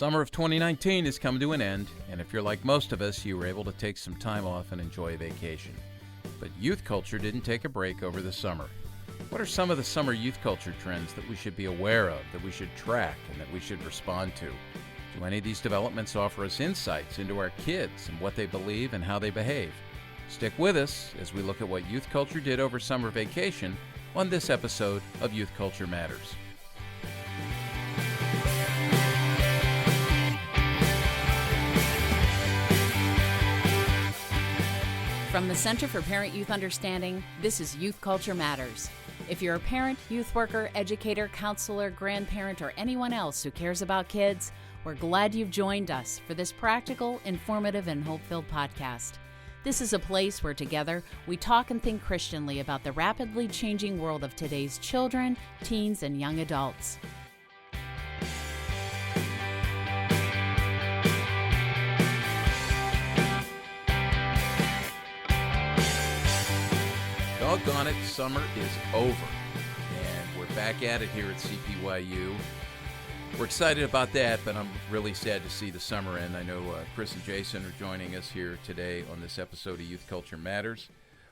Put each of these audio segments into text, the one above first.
Summer of 2019 is coming to an end, and if you're like most of us, you were able to take some time off and enjoy a vacation. But youth culture didn't take a break over the summer. What are some of the summer youth culture trends that we should be aware of, that we should track, and that we should respond to? Do any of these developments offer us insights into our kids and what they believe and how they behave? Stick with us as we look at what youth culture did over summer vacation on this episode of Youth Culture Matters. From the Center for Parent-Youth Understanding, this is Youth Culture Matters. If you're a parent, youth worker, educator, counselor, grandparent, or anyone else who cares about kids, we're glad you've joined us for this practical, informative, and hope-filled podcast. This is a place where together we talk and think Christianly about the rapidly changing world of today's children, teens, and young adults. Doggone it, summer is over, and we're back at it here at CPYU. We're excited about that, but I'm really sad to see the summer end. I know Chris and Jason are joining us here today on this episode of Youth Culture Matters.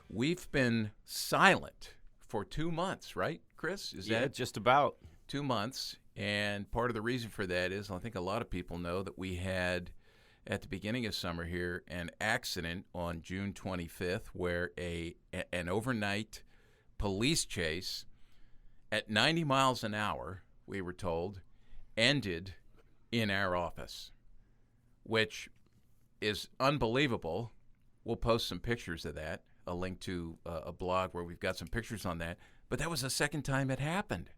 We've been silent for 2 months, right, Chris? Is that just about 2 months? And part of the reason for that is, I think a lot of people know that we had, at the beginning of summer here, an accident on June 25th where an overnight police chase at 90 miles an hour, we were told, ended in our office, which is unbelievable. We'll post some pictures of that, a link to a blog where we've got some pictures on that. But that was the second time it happened.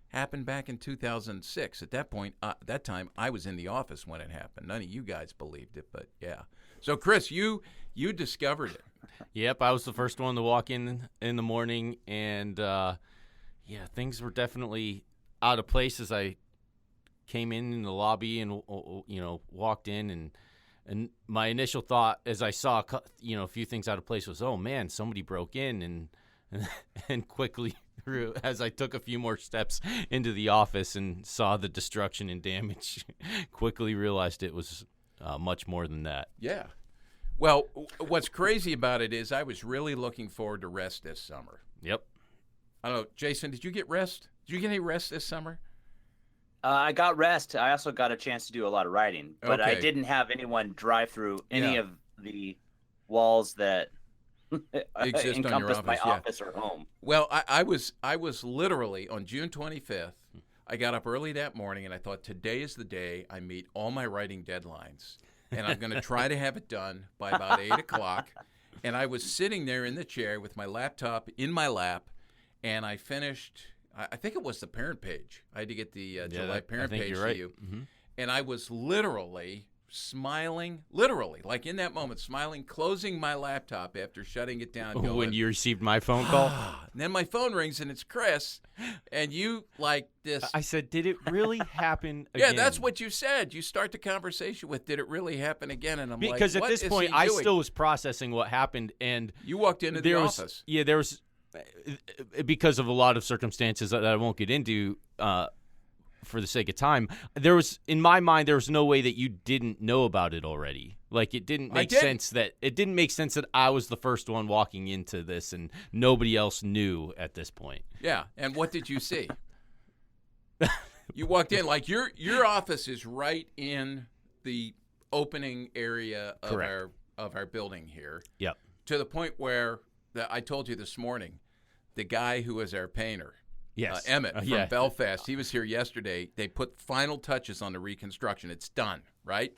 Happened back in 2006. At that point, that time, I was in the office when it happened. None of you guys believed it, but yeah. So, Chris, you discovered it. Yep, I was the first one to walk in the morning, and things were definitely out of place as I came in the lobby and walked in, and my initial thought as I saw a few things out of place was, oh man, somebody broke in, and quickly, as I took a few more steps into the office and saw the destruction and damage, quickly realized it was much more than that. Yeah. Well, what's crazy about it is I was really looking forward to rest this summer. Yep. I don't know, Jason, did you get rest? Did you get any rest this summer? I got rest. I also got a chance to do a lot of writing, but I didn't have anyone drive through any of the walls that exist encompass on your office, my office or home. Well, I was literally on June 25th. I got up early that morning and I thought, today is the day I meet all my writing deadlines, and I'm going to try to have it done by about 8 o'clock. And I was sitting there in the chair with my laptop in my lap, and I finished. I think it was the parent page. I had to get the July parent page to you. Mm-hmm. And I was literally smiling, like in that moment, smiling, closing my laptop after shutting it down. When you received my phone call? And then my phone rings, and it's Chris, and you like this. I said, did it really happen again? Yeah, that's what you said. You start the conversation with, did it really happen again? And I'm because like, at this point, I still was processing what happened. And you walked into the office. Yeah, there was, because of a lot of circumstances that I won't get into for the sake of time, there was, in my mind, there was no way that you didn't know about it already. Like, it didn't make sense that I was the first one walking into this and nobody else knew at this point. Yeah, and what did you see? You walked in, like your office is right in the opening area of our building here. Yep. To the point where I told you this morning, the guy who was our painter, yes, Emmett from Belfast, he was here yesterday. They put final touches on the reconstruction. It's done, right?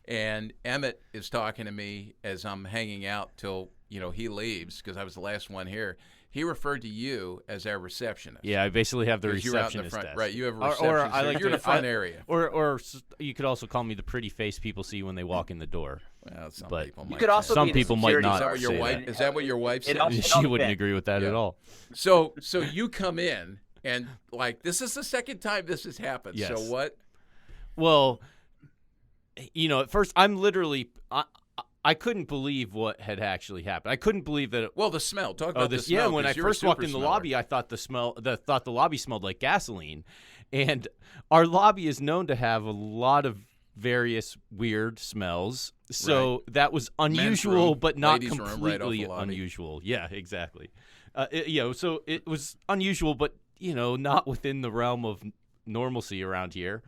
And Emmett is talking to me as I'm hanging out till he leaves, because I was the last one here. He referred to you as our receptionist. Yeah, I basically have the receptionist you're out in the front, desk. Right, you have a receptionist. You're in the front area. Or you could also call me the pretty face people see when they walk in the door. Well, some people might. You could also some be the people might not. Is that what your wife? Is that what your wife said? She wouldn't agree with that at all. So you come in, and like, this is the second time this has happened. Yes. So what? Well, at first I'm literally. I couldn't believe what had actually happened. I couldn't believe that. The smell. Talk about the smell. Yeah, when I first walked in the lobby, I thought the lobby smelled like gasoline, and our lobby is known to have a lot of various weird smells. So Right. that was Men's unusual, room, but not ladies' room, right off the completely lobby. unusual. Yeah, exactly. So it was unusual, but not within the realm of normalcy around here.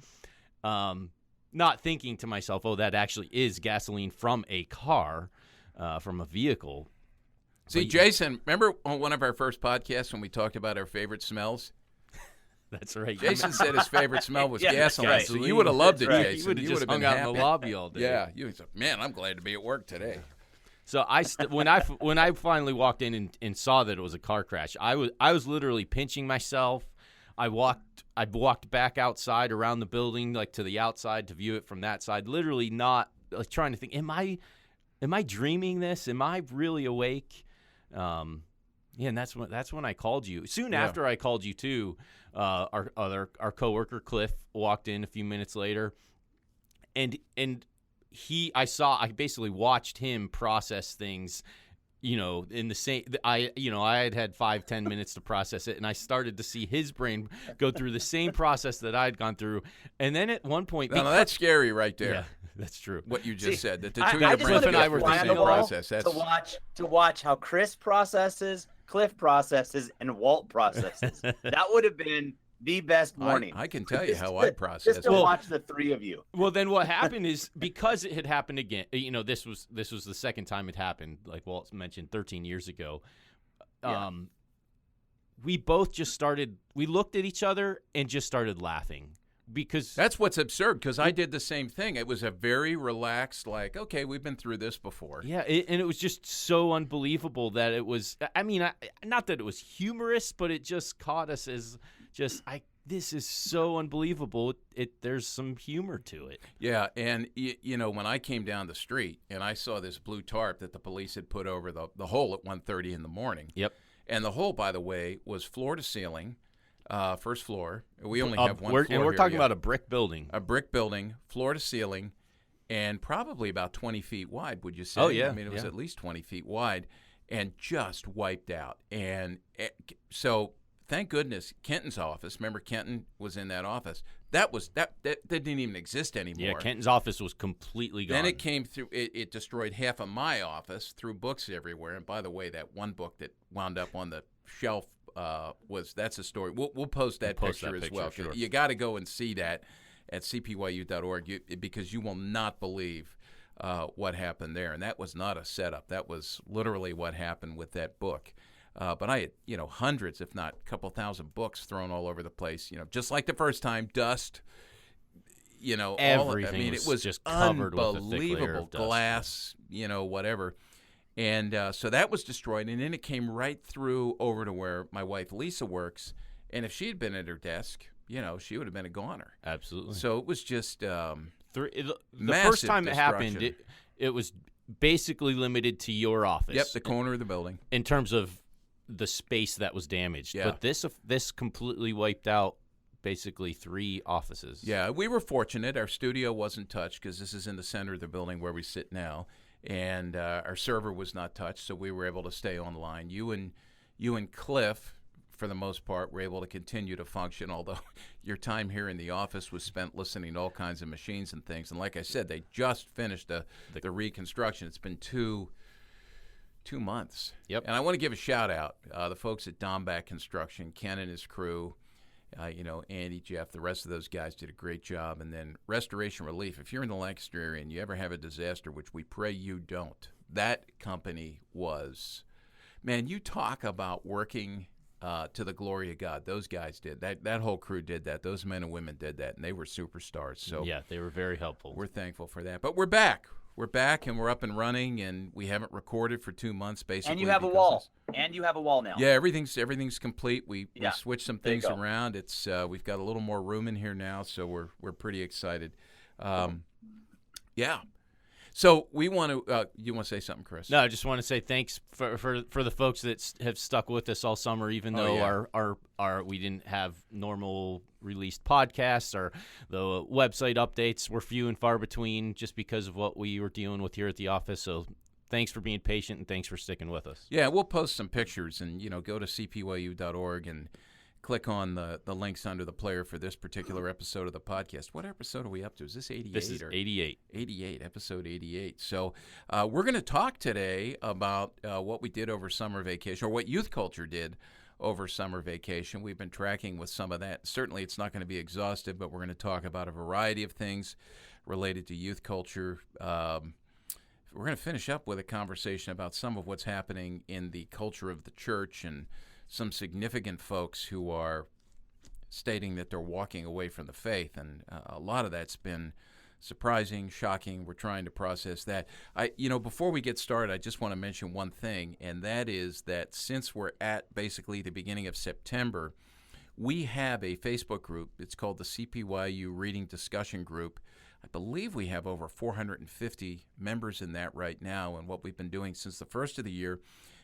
Not thinking to myself, oh, that actually is gasoline from a car, from a vehicle. See, But- Jason, remember on one of our first podcasts when we talked about our favorite smells? That's right. Jason said his favorite smell was Yeah, that's gasoline. right. So you would have loved it, That's right. He Jason. would have You just would have hung been out happy. in the lobby all day. Yeah, you was like, man, I'm glad to be at work today. So when I finally walked in and saw that it was a car crash, I was literally pinching myself. I walked back outside around the building, like to the outside to view it from that side. Literally not like trying to think, am I dreaming this? Am I really awake? And that's when I called you. Soon after I called you too, our coworker Cliff walked in a few minutes later, and I basically watched him process things, in the same, I had 5-10 minutes to process it, and I started to see his brain go through the same process that I'd gone through. And then at one point, No, that's scary right there. yeah, that's true. What you just See, said, that the I two of your just brains want to and be I go were through the thinking same fly on the wall process. That's to watch how Chris processes, Cliff processes, and Walt processes. That would have been the best morning. I can tell you how I process Just to it. watch the three of you. Well, then what happened is, because it had happened again, this was the second time it happened, like Walt mentioned 13 years ago. Yeah. We both just we looked at each other and just started laughing because That's what's absurd, because I did the same thing. It was a very relaxed, like, okay, we've been through this before. yeah, and it was just so unbelievable that it was, not that it was humorous, but it just caught us as just, this is so unbelievable. There's some humor to it. Yeah, and when I came down the street and I saw this blue tarp that the police had put over the hole at 1:30 in the morning. Yep. And the hole, by the way, was floor to ceiling, first floor. We only have one floor And we're here, talking yeah. about a brick building. A brick building, floor to ceiling, and probably about 20 feet wide, would you say? Oh, yeah, I mean, it was yeah. at least 20 feet wide, and just wiped out. And so, thank goodness, Kenton's office, remember Kenton was in that office, that didn't even exist anymore. Yeah, Kenton's office was completely gone. Then it came through, it destroyed half of my office, threw books everywhere. And by the way, that one book that wound up on the shelf that's a story. We'll post that picture as well. sure. You got to go and see that at cpyu.org because you will not believe what happened there. And that was not a setup. That was literally what happened with that book. But I had, hundreds, if not a couple thousand books thrown all over the place. Just like the first time, dust. Everything it was just covered with a thick layer unbelievable of dust. glass, whatever. And so that was destroyed, and then it came right through over to where my wife Lisa works. And if she had been at her desk, she would have been a goner. Absolutely. So it was just The first massive time it happened, destruction. it was basically limited to your office. the corner of the building. in terms of the space that was damaged. Yeah. But this completely wiped out basically 3 offices. Yeah, we were fortunate. Our studio wasn't touched because this is in the center of the building where we sit now, and our server was not touched, so we were able to stay online. You and Cliff, for the most part, were able to continue to function, although your time here in the office was spent listening to all kinds of machines and things. And like I said, they just finished the reconstruction. It's been 2 months. Yep. And I want to give a shout out the folks at Domback Construction, Ken and his crew. Andy, Jeff, the rest of those guys did a great job. And then Restoration Relief. If you're in the Lancaster area and you ever have a disaster, which we pray you don't, that company was, man, you talk about working to the glory of God. Those guys did. That whole crew did that. Those men and women did that, and they were superstars. So Yeah, they were very helpful. we're thankful for that. But we're back. We're back, and we're up and running, and we haven't recorded for 2 months, basically. And you have a because wall. it's- And you have a wall now. Yeah, everything's complete. We Yeah, switched some there you things go. around. It's we've got a little more room in here now, so we're pretty excited. Yeah. So we want to. You want to say something, Chris? No, I just want to say thanks for the folks that have stuck with us all summer, even though yeah. our we didn't have normal released podcasts, or the website updates were few and far between, just because of what we were dealing with here at the office. So thanks for being patient, and thanks for sticking with us. Yeah, we'll post some pictures, and go to cpyu.org and click on the links under the player for this particular episode of the podcast. What episode are we up to? Is this 88? This is 88. 88, episode 88. So we're going to talk today about what we did over summer vacation, or what Youth Culture did over summer vacation. We've been tracking with some of that. Certainly it's not going to be exhaustive, but we're going to talk about a variety of things related to youth culture. We're going to finish up with a conversation about some of what's happening in the culture of the church and some significant folks who are stating that they're walking away from the faith. And a lot of that's been surprising, shocking. We're trying to process that. Before we get started, I just want to mention one thing, and that is that since we're at basically the beginning of September, we have a Facebook group. It's called the CPYU Reading Discussion Group. I believe we have over 450 members in that right now, and what we've been doing since the first of the year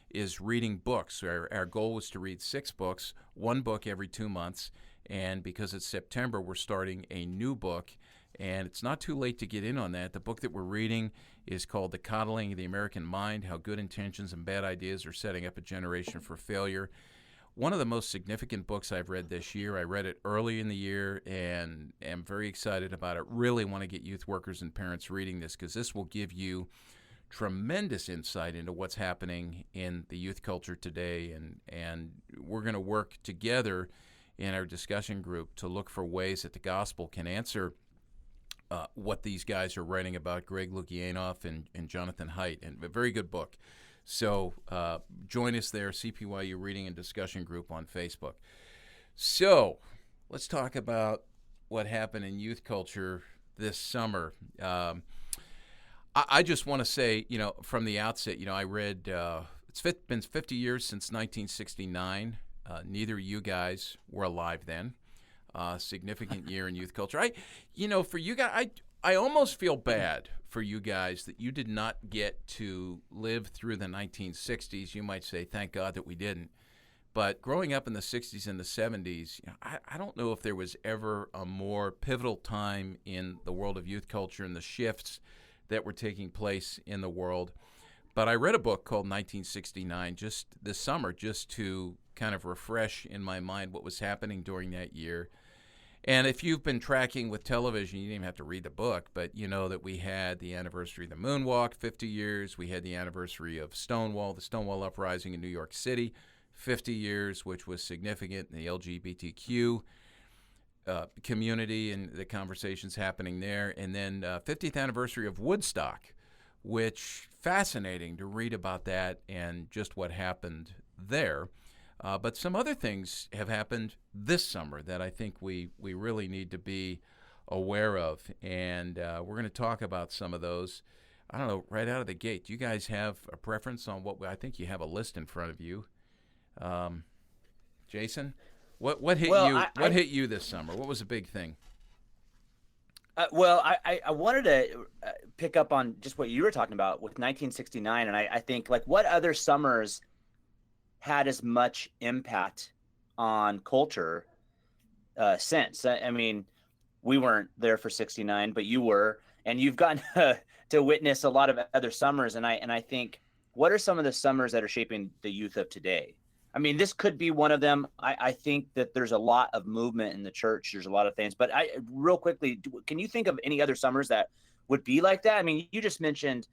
is reading books. Our goal was to read 6 books, 1 book every 2 months, and because it's September, we're starting a new book. And it's not too late to get in on that. The book that we're reading is called The Coddling of the American Mind, How Good Intentions and Bad Ideas Are Setting Up a Generation for Failure. One of the most significant books I've read this year. I read it early in the year and am very excited about it. Really want to get youth workers and parents reading this, because this will give you tremendous insight into what's happening in the youth culture today. And we're going to work together in our discussion group to look for ways that the gospel can answer what these guys are writing about, Greg Lukianoff and Jonathan Haidt, and a very good book. So join us there, CPYU Reading and Discussion Group on Facebook. So let's talk about what happened in youth culture this summer. I just want to say, from the outset, I read, it's been 50 years since 1969. Neither of you guys were alive then. Significant year in youth culture. For you guys, I almost feel bad for you guys that you did not get to live through the 1960s. You might say, thank God that we didn't. But growing up in the 60s and the 70s, I don't know if there was ever a more pivotal time in the world of youth culture and the shifts that were taking place in the world. But I read a book called 1969 just this summer, just to kind of refresh in my mind what was happening during that year. And if you've been tracking with television, you didn't even have to read the book, but you know that we had the anniversary of the Moonwalk, 50 years. We had the anniversary of Stonewall, the Stonewall Uprising in New York City, 50 years, which was significant in the LGBTQ community and the conversations happening there. And then 50th anniversary of Woodstock, which fascinating to read about that and just what happened there. But some other things have happened this summer that I think we really need to be aware of, and we're going to talk about some of those. I don't know, right out of the gate, do you guys have a preference on what? I think you have a list in front of you. Jason, what hit you? What hit you this summer? What was a big thing? I wanted to pick up on just what you were talking about with 1969, and I think, like, what other summers had as much impact on culture since? I mean, we weren't there for 69, but you were, and you've gotten to witness a lot of other summers. And I think, what are some of the summers that are shaping the youth of today? I mean, this could be one of them. I think that there's a lot of movement in the church. There's a lot of things, but real quickly, can you think of any other summers that would be like that? I mean, you just mentioned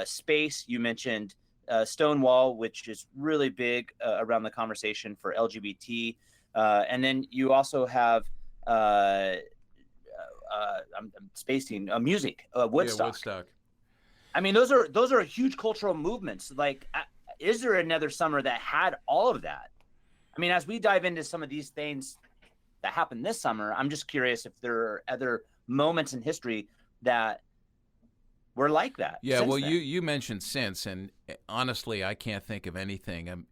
space. You mentioned Stonewall, which is really big around the conversation for LGBT. And then you also have, I'm spacing, music, Woodstock. Yeah, Woodstock. I mean, those are huge cultural movements. Like, is there another summer that had all of that? I mean, as we dive into some of these things that happened this summer, I'm just curious if there are other moments in history that were like that. Yeah, well, you mentioned since, and honestly, I can't think of anything.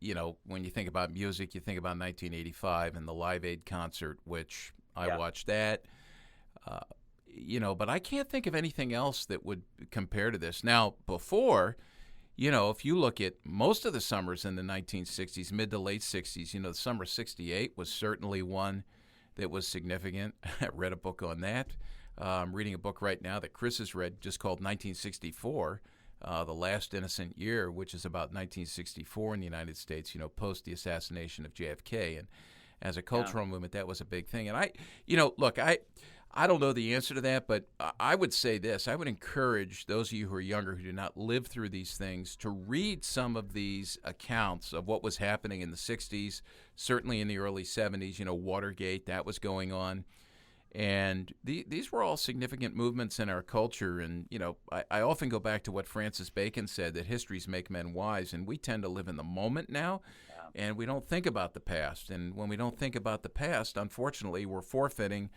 When you think about music, you think about 1985 and the Live Aid concert, which I watched that. But I can't think of anything else that would compare to this. Now, before, if you look at most of the summers in the 1960s, mid to late 60s, the summer of 68 was certainly one that was significant. I read a book on that. I'm reading a book right now that Chris has read, just called 1964, The Last Innocent Year, which is about 1964 in the United States, post the assassination of JFK. as a cultural movement, that was a big thing. And look, I don't know the answer to that, but I would say this. I would encourage those of you who are younger who do not live through these things to read some of these accounts of what was happening in the 60s, certainly in the early 70s, Watergate, that was going on. And these were all significant movements in our culture. And, I often go back to what Francis Bacon said, that histories make men wise. And we tend to live in the moment now, and we don't think about the past. And when we don't think about the past, unfortunately, we're forfeiting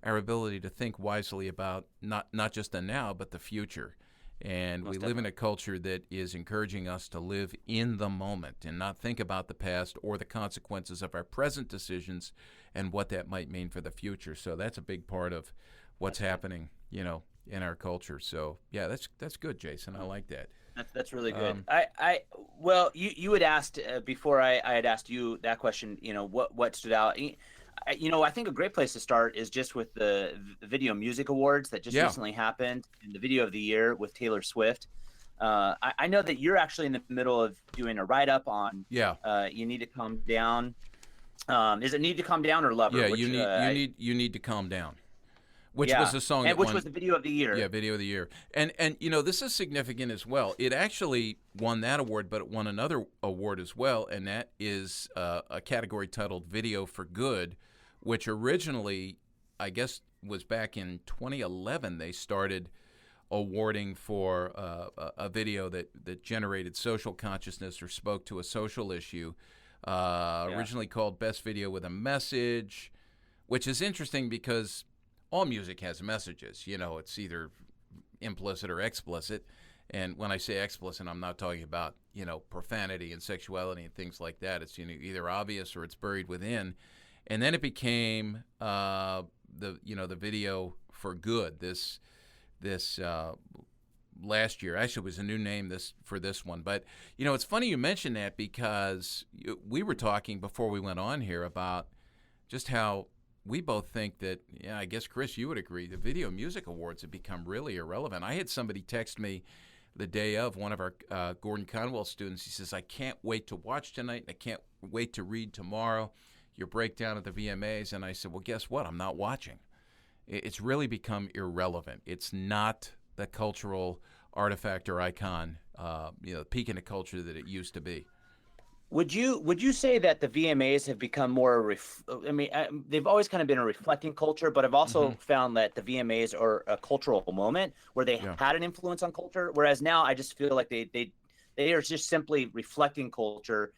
our ability to think wisely about not just the now, but the future. And we live in a culture that is encouraging us to live in the moment and not think about the past or the consequences of our present decisions and what that might mean for the future. So that's a big part of what's happening, in our culture. So yeah, that's good, Jason. I like that. That's really good. You had asked before I had asked you that question. What stood out. I think a great place to start is just with the Video Music Awards that just recently happened, and the Video of the Year with Taylor Swift. I know that you're actually in the middle of doing a write-up on You Need to Calm Down. Is it Need to Calm Down or Lover? Yeah, you need to calm down. Which was the song which was the Video of the Year. Yeah, Video of the Year. And this is significant as well. It actually won that award, but it won another award as well, and that is a category titled Video for Good, which originally, I guess, was back in 2011. They started awarding for a video that generated social consciousness or spoke to a social issue, originally called Best Video with a Message, which is interesting because all music has messages. It's either implicit or explicit. And when I say explicit, I'm not talking about, profanity and sexuality and things like that. It's either obvious or it's buried within. And then it became the Video for Good this last year. Actually, it was a new name for this one. But, it's funny you mention that because we were talking before we went on here about just how we both think that, I guess, Chris, you would agree, the Video Music Awards have become really irrelevant. I had somebody text me the day of, one of our Gordon Conwell students. He says, I can't wait to watch tonight, and I can't wait to read tomorrow your breakdown of the VMAs. And I said, well, guess what? I'm not watching. It's really become irrelevant. It's not the cultural artifact or icon, peak in the culture that it used to be. Would you say that the VMAs have become more? They've always kind of been a reflecting culture, but I've also found that the VMAs are a cultural moment where they had an influence on culture. Whereas now, I just feel like they are just simply reflecting culture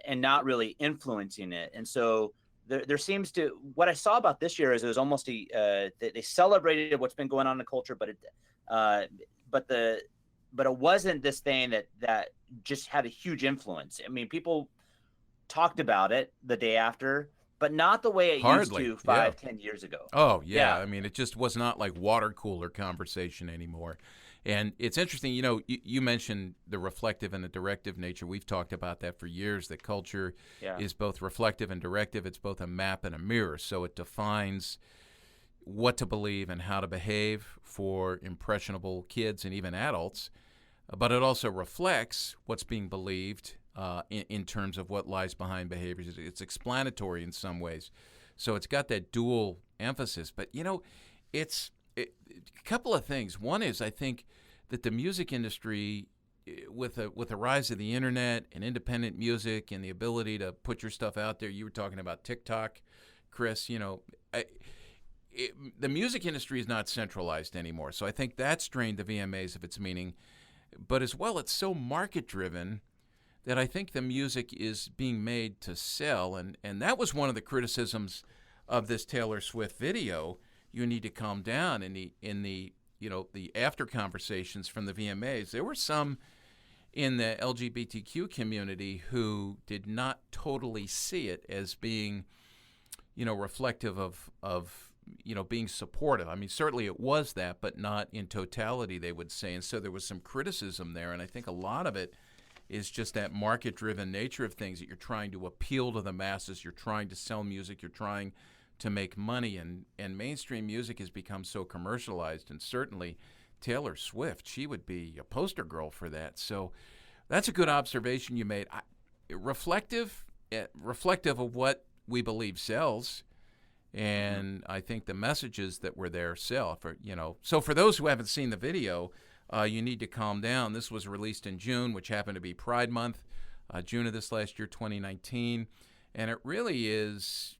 and not really influencing it. And so there seems to, what I saw about this year is it was almost they celebrated what's been going on in the culture, but it wasn't this thing that just had a huge influence. I mean, people talked about it the day after, but not the way it used to 5-10 years ago. Oh, yeah. I mean, it just was not like water cooler conversation anymore. And it's interesting, you mentioned the reflective and the directive nature. We've talked about that for years, that culture is both reflective and directive. It's both a map and a mirror. So it defines what to believe and how to behave for impressionable kids and even adults. But it also reflects what's being believed in terms of what lies behind behaviors. It's explanatory in some ways. So it's got that dual emphasis. But, it's a couple of things. One is, I think that the music industry, with the rise of the internet and independent music and the ability to put your stuff out there, you were talking about TikTok, Chris, the music industry is not centralized anymore. So I think that strained the VMAs of its meaning. But as well, it's so market-driven that I think the music is being made to sell. And that was one of the criticisms of this Taylor Swift video, You Need to Calm Down, in the after conversations from the VMAs. There were some in the LGBTQ community who did not totally see it as being, reflective of being supportive. I mean, certainly it was that, but not in totality, they would say. And so there was some criticism there, and I think a lot of it is just that market-driven nature of things, that you're trying to appeal to the masses, you're trying to sell music, you're trying to make money, and mainstream music has become so commercialized. And certainly Taylor Swift, she would be a poster girl for that. So that's a good observation you made. Reflective of what we believe sells. And I think the messages that were there sell. So for those who haven't seen the video, you need to calm down. This was released in June, which happened to be Pride Month, June of this last year, 2019. And it really is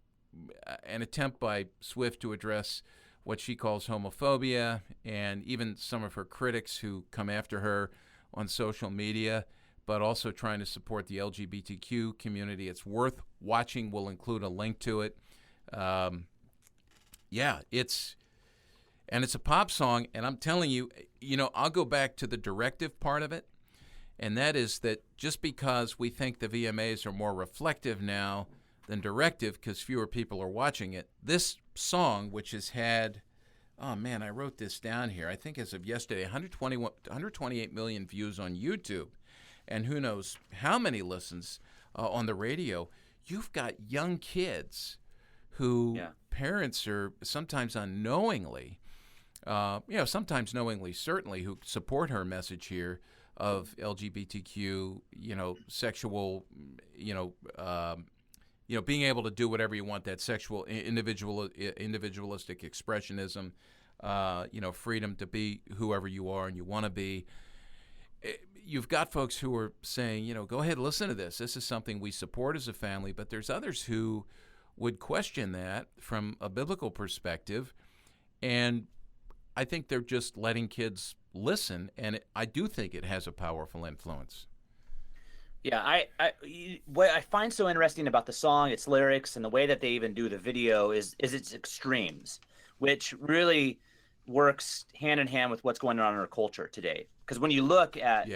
an attempt by Swift to address what she calls homophobia, and even some of her critics who come after her on social media, but also trying to support the LGBTQ community. It's worth watching. We'll include a link to it. It's a pop song, and I'm telling you, I'll go back to the directive part of it, and that is that just because we think the VMAs are more reflective now than directive because fewer people are watching it, this song, which has had, oh man, I wrote this down here, I think as of yesterday, 128 million views on YouTube, and who knows how many listens on the radio. You've got young kids who parents are sometimes unknowingly, sometimes knowingly, certainly, who support her message here of LGBTQ, sexual, being able to do whatever you want, that sexual individualistic expressionism, freedom to be whoever you are and you want to be. You've got folks who are saying, go ahead, listen to this. This is something we support as a family, but there's others who would question that from a biblical perspective, and I think they're just letting kids listen, and I do think it has a powerful influence. Yeah, what I find so interesting about the song, its lyrics, and the way that they even do the video is its extremes, which really works hand in hand with what's going on in our culture today. Because when you look at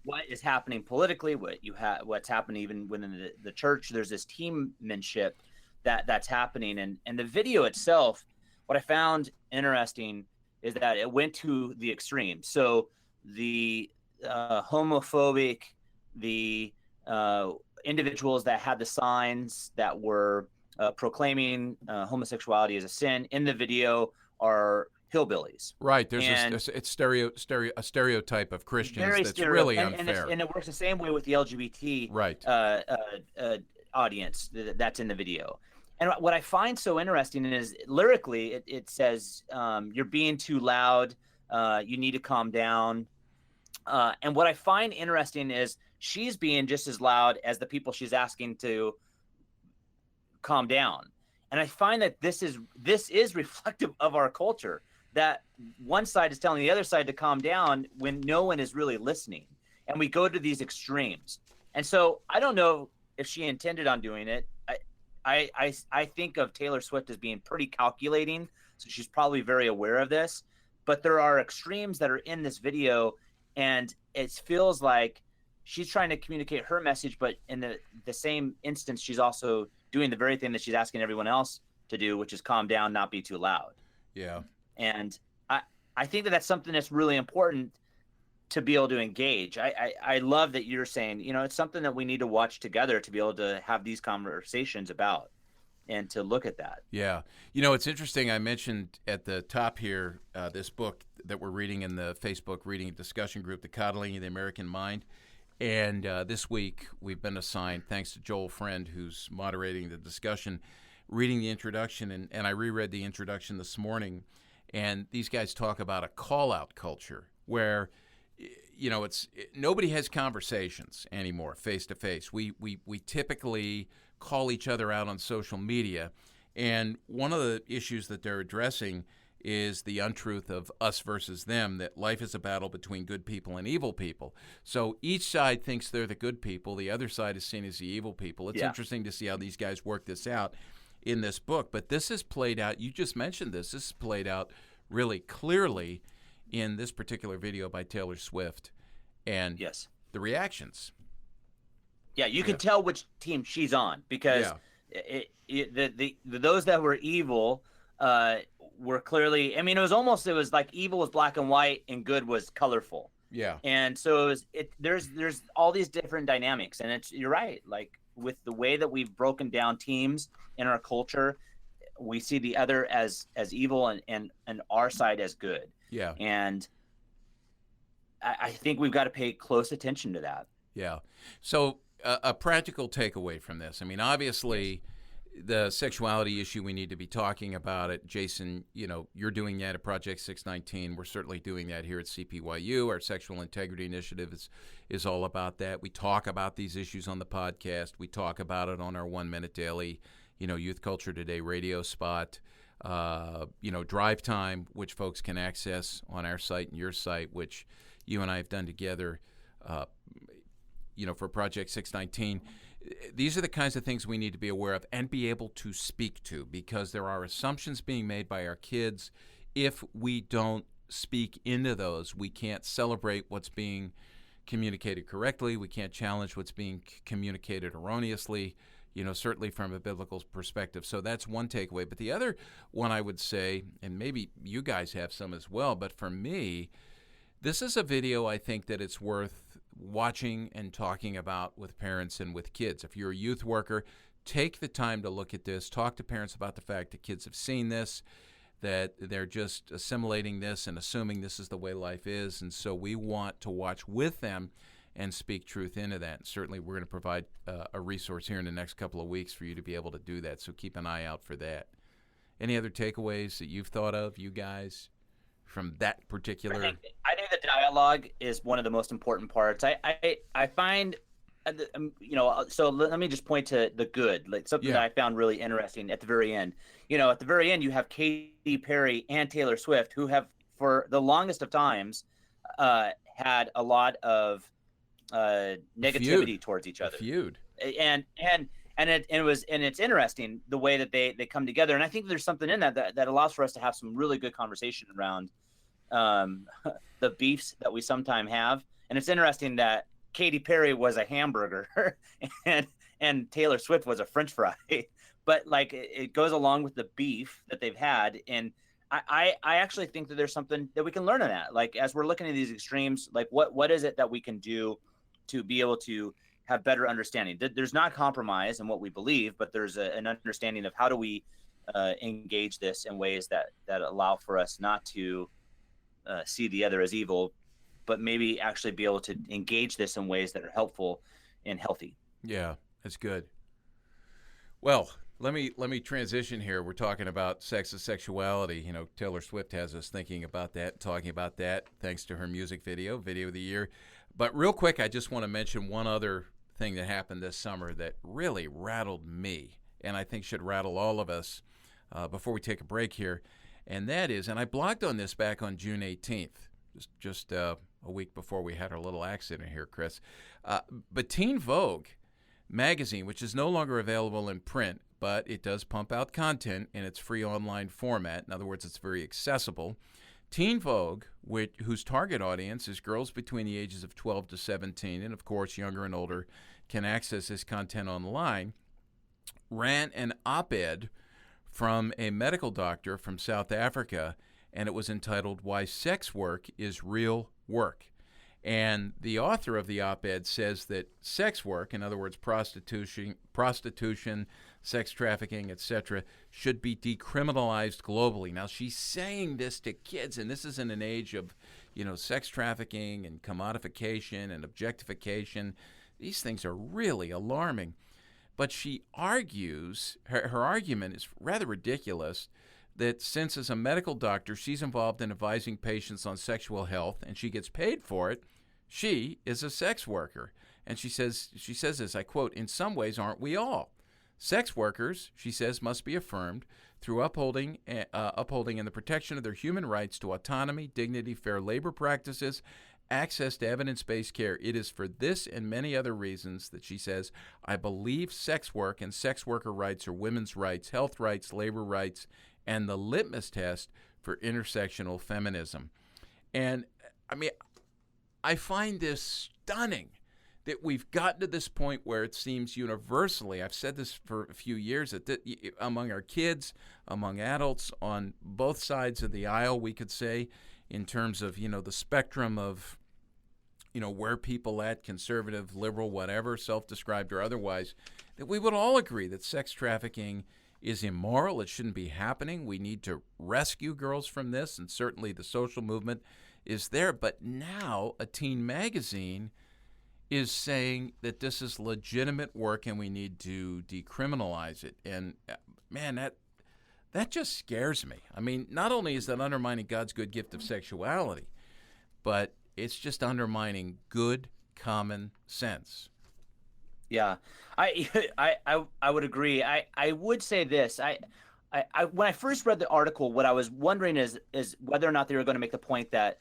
what is happening politically, what's happening even within the church, there's this teammanship that's happening, and the video itself, what I found interesting is that it went to the extreme. So the homophobic, the individuals that had the signs that were proclaiming homosexuality as a sin in the video are hillbillies. Right. There's a stereotype of Christians that's really unfair. And it works the same way with the LGBT audience that's in the video. And what I find so interesting is lyrically, it says, you're being too loud, you need to calm down. And what I find interesting is she's being just as loud as the people she's asking to calm down. And I find that this is reflective of our culture, that one side is telling the other side to calm down when no one is really listening. And we go to these extremes. And so I don't know if she intended on doing it. I think of Taylor Swift as being pretty calculating, so she's probably very aware of this. But there are extremes that are in this video, and it feels like she's trying to communicate her message, but in the same instance, she's also doing the very thing that she's asking everyone else to do, which is calm down, not be too loud. Yeah. And I think that that's something that's really important to be able to engage. I love that you're saying, it's something that we need to watch together to be able to have these conversations about and to look at that. Yeah. It's interesting. I mentioned at the top here this book that we're reading in the Facebook reading discussion group, The Coddling of the American Mind. And this week we've been assigned, thanks to Joel Friend, who's moderating the discussion, reading the introduction. And I reread the introduction this morning. And these guys talk about a call-out culture where nobody has conversations anymore face to face. We typically call each other out on social media, and one of the issues that they're addressing is the untruth of us versus them, that life is a battle between good people and evil people. So each side thinks they're the good people, the other side is seen as the evil people. It's interesting to see how these guys work this out in this book, but this is played out, you just mentioned this is played out really clearly in this particular video by Taylor Swift and the reactions. Yeah, you can tell which team she's on because those that were evil were clearly, it was like evil was black and white and good was colorful. Yeah. And so there's all these different dynamics, and you're right, like with the way that we've broken down teams in our culture, we see the other as evil and our side as good. Yeah. And I think we've got to pay close attention to that. Yeah. So a practical takeaway from this. Obviously, the sexuality issue, we need to be talking about it. Jason, you're doing that at Project 619. We're certainly doing that here at CPYU. Our Sexual Integrity Initiative is all about that. We talk about these issues on the podcast. We talk about it on our 1 Minute Daily, Youth Culture Today radio spot. Drive Time, which folks can access on our site and your site, which you and I have done together, for Project 619. These are the kinds of things we need to be aware of and be able to speak to, because there are assumptions being made by our kids. If we don't speak into those, we can't celebrate what's being communicated correctly. We can't challenge what's being communicated erroneously, certainly from a biblical perspective. So that's one takeaway. But the other one I would say, and maybe you guys have some as well, but for me, this is a video I think that it's worth watching and talking about with parents and with kids. If you're a youth worker, take the time to look at this. Talk to parents about the fact that kids have seen this, that they're just assimilating this and assuming this is the way life is. And so we want to watch with them and speak truth into that. And certainly we're going to provide a resource here in the next couple of weeks for you to be able to do that. So keep an eye out for that. Any other takeaways that you've thought of, you guys, from that particular? I think the dialogue is one of the most important parts. I find, so let me just point to the good, like something that I found really interesting at the very end. At the very end, you have Katy Perry and Taylor Swift, who have, for the longest of times, had a lot of negativity towards each other. Feud. And it's interesting the way that they come together. And I think there's something in that allows for us to have some really good conversation around the beefs that we sometimes have. And it's interesting that Katy Perry was a hamburger and Taylor Swift was a French fry, but like it goes along with the beef that they've had. And I actually think that there's something that we can learn in that. Like, as we're looking at these extremes, like what is it that we can do to be able to have better understanding? There's not compromise in what we believe, but there's an understanding of how do we engage this in ways that allow for us not to see the other as evil, but maybe actually be able to engage this in ways that are helpful and healthy. Yeah, that's good. Well, let me transition here. We're talking about sex and sexuality. Taylor Swift has us thinking about that, talking about that, thanks to her music video of the year. But real quick, I just want to mention one other thing that happened this summer that really rattled me, and I think should rattle all of us before we take a break here. And that is, and I blogged on this back on June 18th, just a week before we had our little accident here, Chris. But Teen Vogue magazine, which is no longer available in print, but it does pump out content in its free online format. In other words, it's very accessible. Teen Vogue, whose target audience is girls between the ages of 12 to 17, and of course younger and older, can access this content online, ran an op-ed from a medical doctor from South Africa, and it was entitled "Why Sex Work is Real Work." And the author of the op-ed says that sex work, in other words, prostitution, sex trafficking, etc., should be decriminalized globally. Now, she's saying this to kids, and this is in an age of, sex trafficking and commodification and objectification. These things are really alarming. But she argues, her argument is rather ridiculous, that since as a medical doctor she's involved in advising patients on sexual health and she gets paid for it, she is a sex worker. And she says this, I quote, "In some ways, aren't we all? Sex workers," she says, "must be affirmed through upholding and the protection of their human rights to autonomy, dignity, fair labor practices, access to evidence-based care. It is for this and many other reasons," that she says, "I believe sex work and sex worker rights are women's rights, health rights, labor rights, and the litmus test for intersectional feminism." And I mean, I find this stunning that we've gotten to this point where it seems universally, I've said this for a few years, that among our kids, among adults, on both sides of the aisle, we could say, in terms of, the spectrum of, where people at, conservative, liberal, whatever, self-described or otherwise, that we would all agree that sex trafficking is immoral. It shouldn't be happening. We need to rescue girls from this, and certainly the social movement is there. But now a teen magazine is saying that this is legitimate work and we need to decriminalize it. And man, that just scares me. I mean, not only is that undermining God's good gift of sexuality, but it's just undermining good common sense. Yeah, I would agree. I would say this. I when I first read the article, what I was wondering is whether or not they were going to make the point that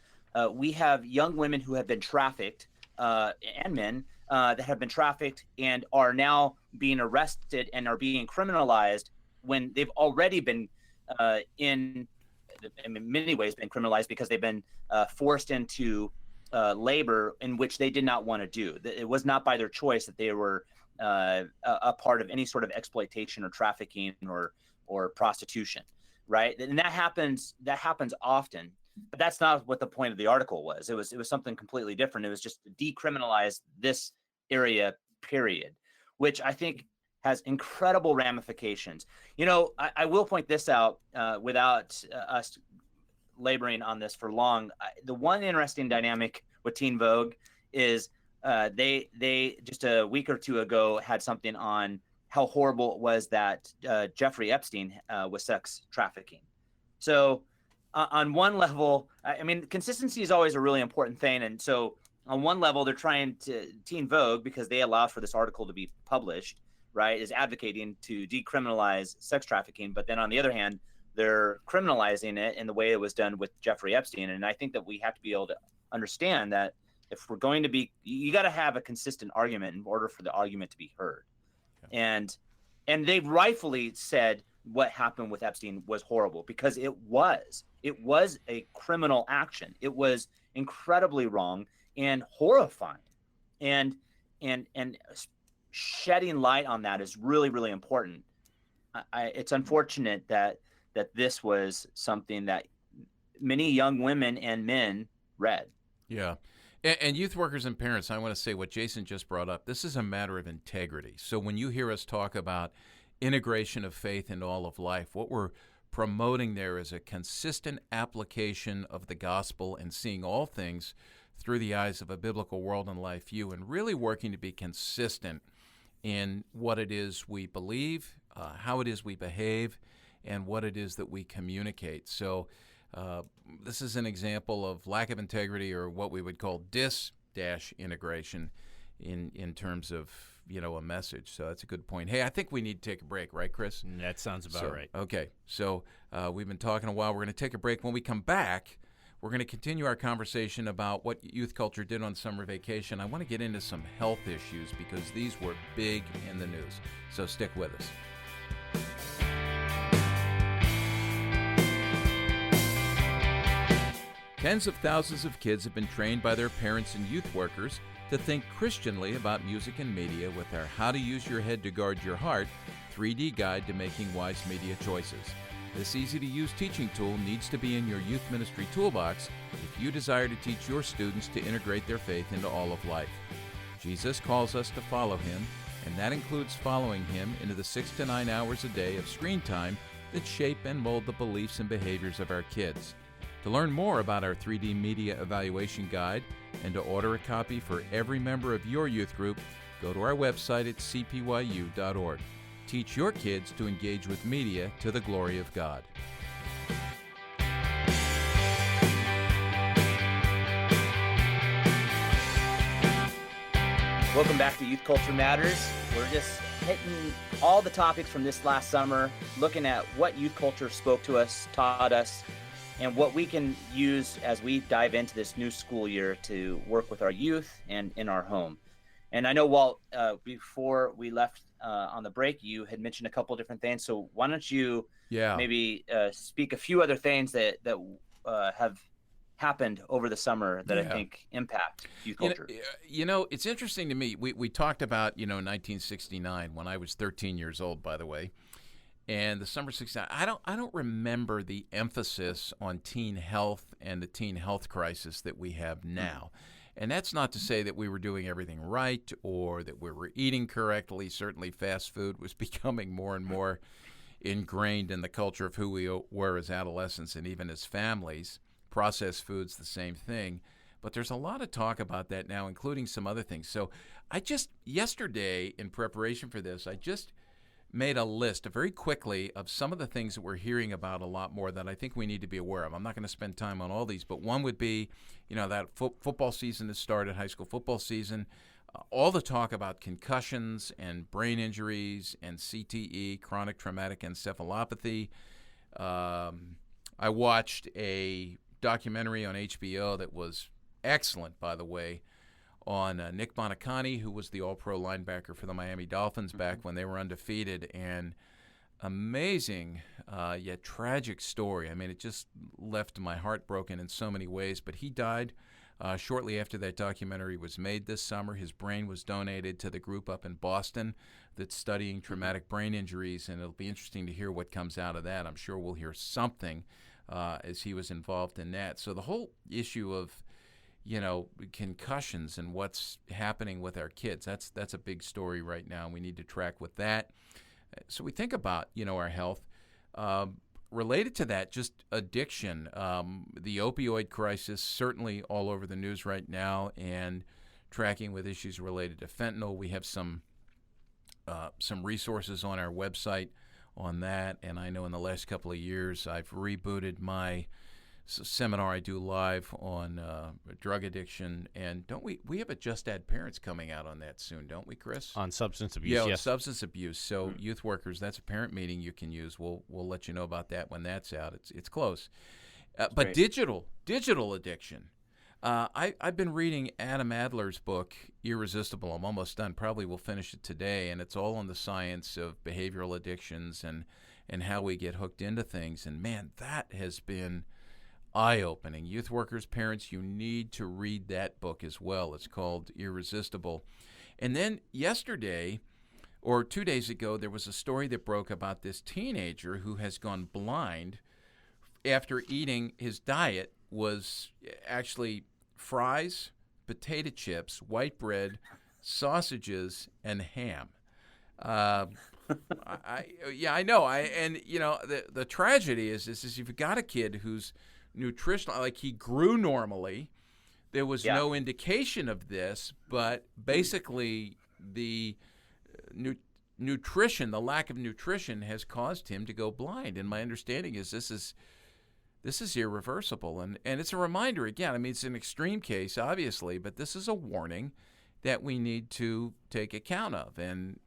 we have young women who have been trafficked and men that have been trafficked and are now being arrested and are being criminalized when they've already been in many ways been criminalized because they've been forced into labor in which they did not want to do. It was not by their choice that they were a part of any sort of exploitation or trafficking or prostitution, right? And that happens often. But that's not what the point of the article was. It was something completely different. It was just to decriminalize this area, period, which I think has incredible ramifications. You know, I will point this out without us laboring on this for long. The one interesting dynamic with Teen Vogue is they just a week or two ago had something on how horrible it was that Jeffrey Epstein was sex trafficking. So on one level, I mean, consistency is always a really important thing. And so on one level, they're trying to Teen Vogue, because they allowed for this article to be published, right, is advocating to decriminalize sex trafficking. But then on the other hand, they're criminalizing it in the way it was done with Jeffrey Epstein. And I think that we have to be able to understand that if we're going to be, you got to have a consistent argument in order for the argument to be heard. Okay. And they rightfully said what happened with Epstein was horrible, because it was a criminal action. It was incredibly wrong and horrifying, and shedding light on that is really, really important. It's unfortunate that this was something that many young women and men read. Yeah. And youth workers and parents, I want to say what Jason just brought up. This is a matter of integrity. So when you hear us talk about integration of faith into all of life, what we're promoting there is a consistent application of the gospel and seeing all things through the eyes of a biblical world and life view, and really working to be consistent in what it is we believe, how it is we behave, and what it is that we communicate. So this is an example of lack of integrity, or what we would call dis-integration in terms of, you know, a message. So that's a good point. Hey, I think we need to take a break, right, Chris? That sounds about right. Okay, so we've been talking a while. We're going to take a break. When we come back, we're going to continue our conversation about what youth culture did on summer vacation. I want to get into some health issues because these were big in the news. So stick with us. Tens of thousands of kids have been trained by their parents and youth workers to think Christianly about music and media with our How to Use Your Head to Guard Your Heart 3D Guide to Making Wise Media Choices. This easy-to-use teaching tool needs to be in your youth ministry toolbox if you desire to teach your students to integrate their faith into all of life. Jesus calls us to follow him, and that includes following him into the 6 to 9 hours a day of screen time that shape and mold the beliefs and behaviors of our kids. To learn more about our 3D Media Evaluation Guide and to order a copy for every member of your youth group, go to our website at cpyu.org. Teach your kids to engage with media to the glory of God. Welcome back to Youth Culture Matters. We're just hitting all the topics from this last summer, looking at what youth culture spoke to us, taught us, and what we can use as we dive into this new school year to work with our youth and in our home. And I know, Walt, before we left on the break, you had mentioned a couple of different things. So why don't you maybe speak a few other things that have happened over the summer that I think impact youth culture? You know, it's interesting to me. We talked about, 1969 when I was 13 years old, by the way. And the summer 69, I don't remember the emphasis on teen health and the teen health crisis that we have now. And that's not to say that we were doing everything right or that we were eating correctly. Certainly fast food was becoming more and more ingrained in the culture of who we were as adolescents and even as families. Processed foods, the same thing. But there's a lot of talk about that now, including some other things. So yesterday, in preparation for this, I just made a list very quickly of some of the things that we're hearing about a lot more that I think we need to be aware of. I'm not going to spend time on all these, but one would be, that football season has started, high school football season. All the talk about concussions and brain injuries and CTE, chronic traumatic encephalopathy. I watched a documentary on HBO that was excellent, by the way, on Nick Bonacani, who was the All-Pro linebacker for the Miami Dolphins back when they were undefeated, and amazing yet tragic story. I mean, it just left my heart broken in so many ways, but he died shortly after that documentary was made this summer. His brain was donated to the group up in Boston that's studying traumatic brain injuries, and it'll be interesting to hear what comes out of that. I'm sure we'll hear something as he was involved in that. So the whole issue of concussions and what's happening with our kids, that's a big story right now, and we need to track with that. So we think about, our health. Related to that, just addiction, the opioid crisis, certainly all over the news right now, and tracking with issues related to fentanyl. We have some resources on our website on that, and I know in the last couple of years I've rebooted my seminar I do live on drug addiction, and don't we have a Just Add Parents coming out on that soon, don't we, Chris? On substance abuse, yeah, yes. Substance abuse. So youth workers, that's a parent meeting you can use. We'll let you know about that when that's out. It's close. But great. digital addiction. I've been reading Adam Adler's book, Irresistible. I'm almost done. Probably will finish it today, and it's all on the science of behavioral addictions and how we get hooked into things. And man, that has been eye-opening. Youth workers, parents, you need to read that book as well. It's called Irresistible. And then yesterday, or 2 days ago, there was a story that broke about this teenager who has gone blind after eating. His diet was actually fries, potato chips, white bread, sausages, and ham. I know. The tragedy is you've got a kid who's nutritional, like he grew normally. There was no indication of this, but basically the nutrition, the lack of nutrition, has caused him to go blind. And my understanding is this is irreversible, and it's a reminder again. I mean, it's an extreme case, obviously, but this is a warning that we need to take account of. And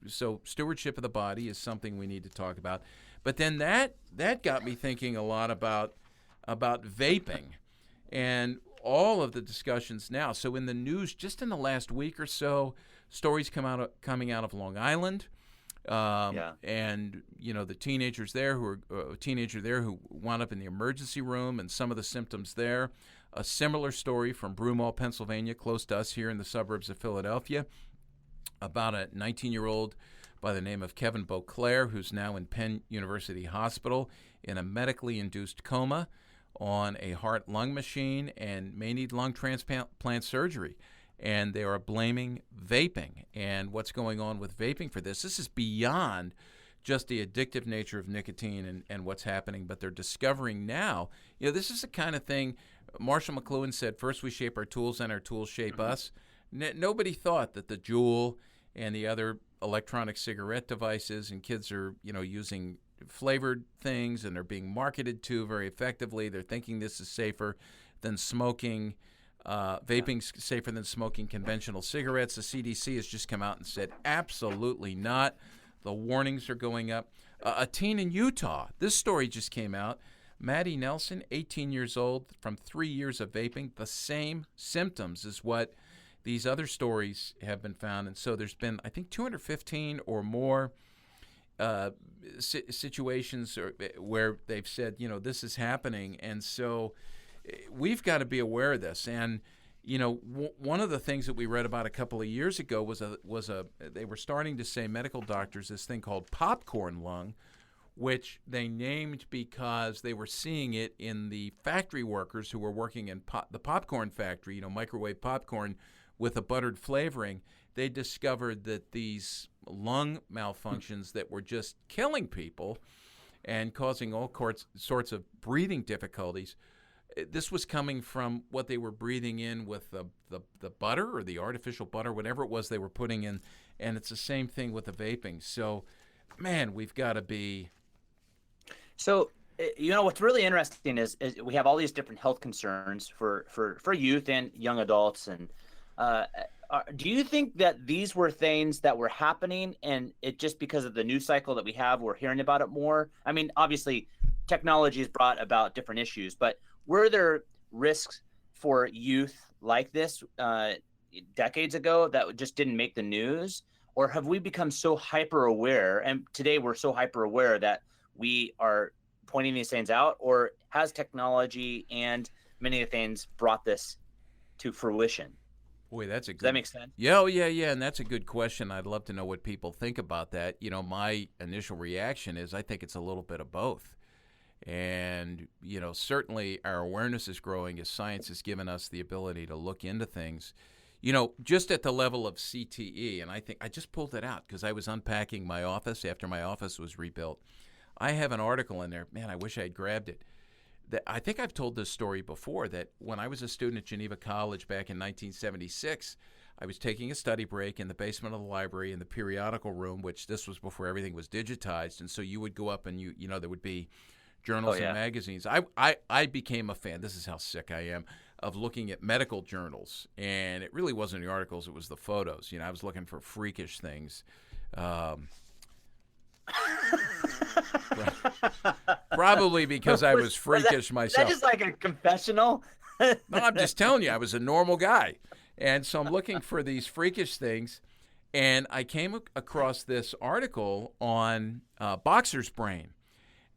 so stewardship of the body is something we need to talk about. But then that got me thinking a lot about vaping and all of the discussions now. So in the news, just in the last week or so, stories coming out of Long Island, and the teenager there who wound up in the emergency room, and some of the symptoms there. A similar story from Broomall, Pennsylvania, close to us here in the suburbs of Philadelphia, about a 19-year-old by the name of Kevin Beauclair, who's now in Penn University Hospital in a medically induced coma on a heart-lung machine and may need lung transplant surgery. And they are blaming vaping and what's going on with vaping for this. This is beyond just the addictive nature of nicotine and what's happening, but they're discovering now, this is the kind of thing Marshall McLuhan said, first we shape our tools and our tools shape us. Nobody thought that the Juul and the other electronic cigarette devices, and kids are, using flavored things, and they're being marketed to very effectively. They're thinking this is safer than smoking. Vaping's safer than smoking conventional cigarettes. The CDC has just come out and said absolutely not. The warnings are going up. A teen in Utah, this story just came out. Maddie Nelson, 18 years old, from 3 years of vaping, the same symptoms as what these other stories have been found. And so there's been, I think, 215 or more situations where they've said, this is happening. And so we've got to be aware of this. And, one of the things that we read about a couple of years ago was they were starting to say, medical doctors, this thing called popcorn lung, which they named because they were seeing it in the factory workers who were working in the popcorn factory, microwave popcorn with a buttered flavoring. They discovered that these lung malfunctions that were just killing people and causing all sorts of breathing difficulties this was coming from what they were breathing in with the butter or the artificial butter, whatever it was they were putting in, and it's the same thing with the vaping. So, man, we've got to be. So, what's really interesting is we have all these different health concerns for youth and young adults. And do you think that these were things that were happening and it just because of the news cycle that we have, we're hearing about it more? I mean, obviously, technology has brought about different issues, but were there risks for youth like this decades ago that just didn't make the news? Or have we become so hyper aware, and today we're so hyper aware that we are pointing these things out? Or has technology and many of the things brought this to fruition? Boy, that's a good. Does that make sense? Yeah, oh, yeah, and that's a good question. I'd love to know what people think about that. My initial reaction is I think it's a little bit of both. And, certainly our awareness is growing as science has given us the ability to look into things, just at the level of CTE. And I think I just pulled it out because I was unpacking my office after my office was rebuilt. I have an article in there. Man, I wish I had grabbed it. I think I've told this story before, that when I was a student at Geneva College back in 1976, I was taking a study break in the basement of the library in the periodical room, which this was before everything was digitized. And so you would go up and there would be journals and magazines. I became a fan. This is how sick I am of looking at medical journals. And it really wasn't the articles, it was the photos. I was looking for freakish things. Probably because I was freakish myself. Is that just like a confessional? No, I'm just telling you, I was a normal guy. And so I'm looking for these freakish things. And I came across this article on boxer's brain.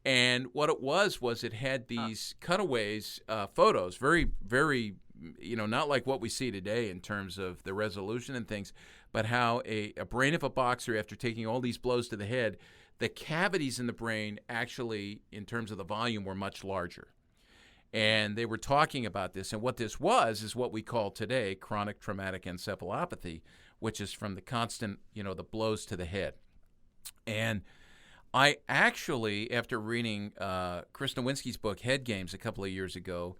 And what it was it had these cutaways, photos, very, very, not like what we see today in terms of the resolution and things, but how a brain of a boxer, after taking all these blows to the head, the cavities in the brain actually, in terms of the volume, were much larger. And they were talking about this. And what this was is what we call today chronic traumatic encephalopathy, which is from the constant, the blows to the head. And I actually, after reading Chris Nowinski's book, Head Games, a couple of years ago,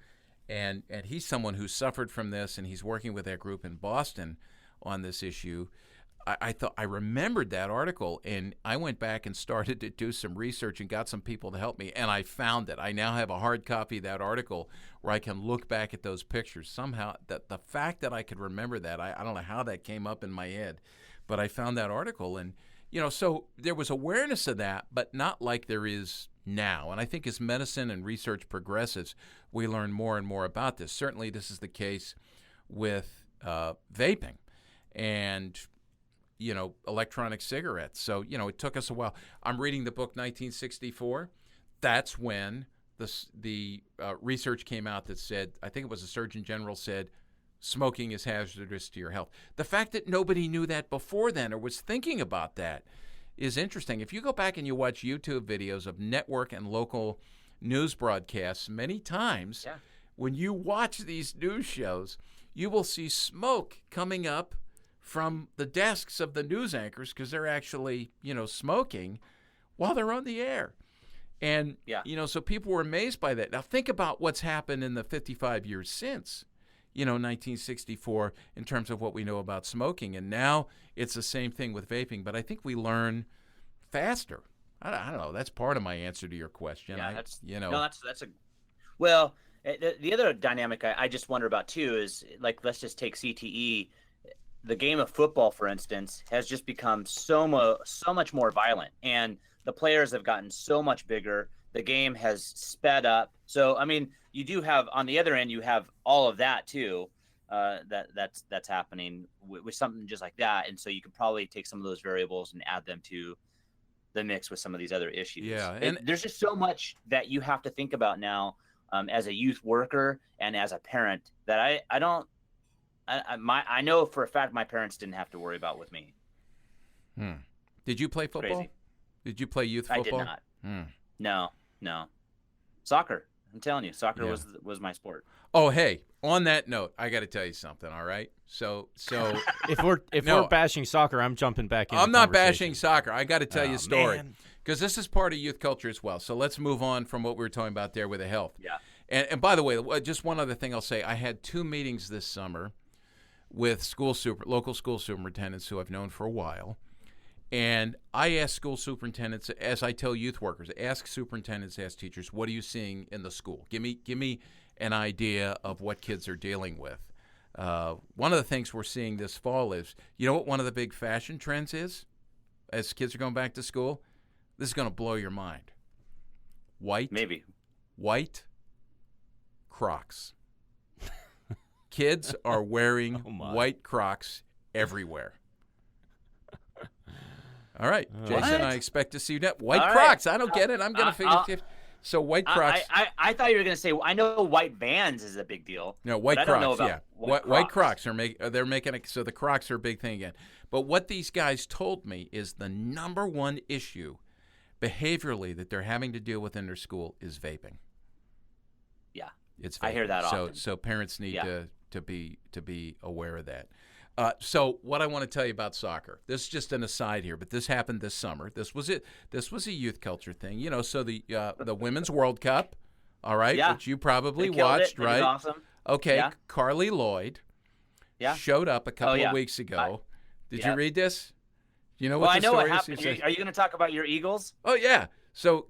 and he's someone who suffered from this, and he's working with that group in Boston on this issue, I thought I remembered that article, and I went back and started to do some research and got some people to help me, and I found it. I now have a hard copy of that article where I can look back at those pictures. Somehow, the fact that I could remember that, I don't know how that came up in my head, but I found that article, and so there was awareness of that, but not like there is now. And I think as medicine and research progresses, we learn more and more about this. Certainly this is the case with vaping and, electronic cigarettes. So, it took us a while. I'm reading the book 1964. That's when the research came out that said, I think it was the Surgeon General said, smoking is hazardous to your health. The fact that nobody knew that before then or was thinking about that is interesting. If you go back and you watch YouTube videos of network and local news broadcasts, many times when you watch these news shows, you will see smoke coming up from the desks of the news anchors because they're actually, smoking while they're on the air. And, so people were amazed by that. Now think about what's happened in the 55 years since. 1964 in terms of what we know about smoking. And now it's the same thing with vaping, but I think we learn faster. I don't know. That's part of my answer to your question. Yeah, well, the other dynamic I just wonder about too is, like, let's just take CTE. The game of football, for instance, has just become so much more violent, and the players have gotten so much bigger. The game has sped up. So, I mean, you do have, on the other end, you have all of that too, that's happening with something just like that. And so you could probably take some of those variables and add them to the mix with some of these other issues. Yeah. And there's just so much that you have to think about now as a youth worker and as a parent that I know for a fact my parents didn't have to worry about with me. Did you play football? Crazy. Did you play youth football? I did not. No. Soccer. I'm telling you, soccer was my sport. Oh, hey, on that note, I got to tell you something, all right? So if we're bashing soccer, I'm jumping back in. I'm not bashing soccer. I got to tell you a story because this is part of youth culture as well. So let's move on from what we were talking about there with the health. Yeah. And by the way, just one other thing I'll say. I had 2 meetings this summer with local school superintendents who I've known for a while. And I ask school superintendents, as I tell youth workers, ask superintendents, ask teachers, what are you seeing in the school? Give me an idea of what kids are dealing with. One of the things we're seeing this fall is, you know what one of the big fashion trends is as kids are going back to school? This is going to blow your mind. White Crocs. Kids are wearing white Crocs everywhere. All right, Jason, I expect to see you next. White Crocs. I don't get it. I'm going to figure. So white Crocs. I thought you were going to say, I know white Vans is a big deal. No, white Crocs, yeah. White Crocs. They're making it, so the Crocs are a big thing again. But what these guys told me is the number one issue behaviorally that they're having to deal with in their school is vaping. Yeah. It's vaping. I hear that often. So parents need to be aware of that. So what I want to tell you about soccer, this is just an aside here, but this happened this summer. This was it. This was a youth culture thing, So the Women's World Cup, all right, which you probably watched, right? Awesome. Okay, yeah. Carly Lloyd showed up a couple of weeks ago. Did you read this? You know what the story is? What happened. Are you going to talk about your Eagles? Oh yeah. So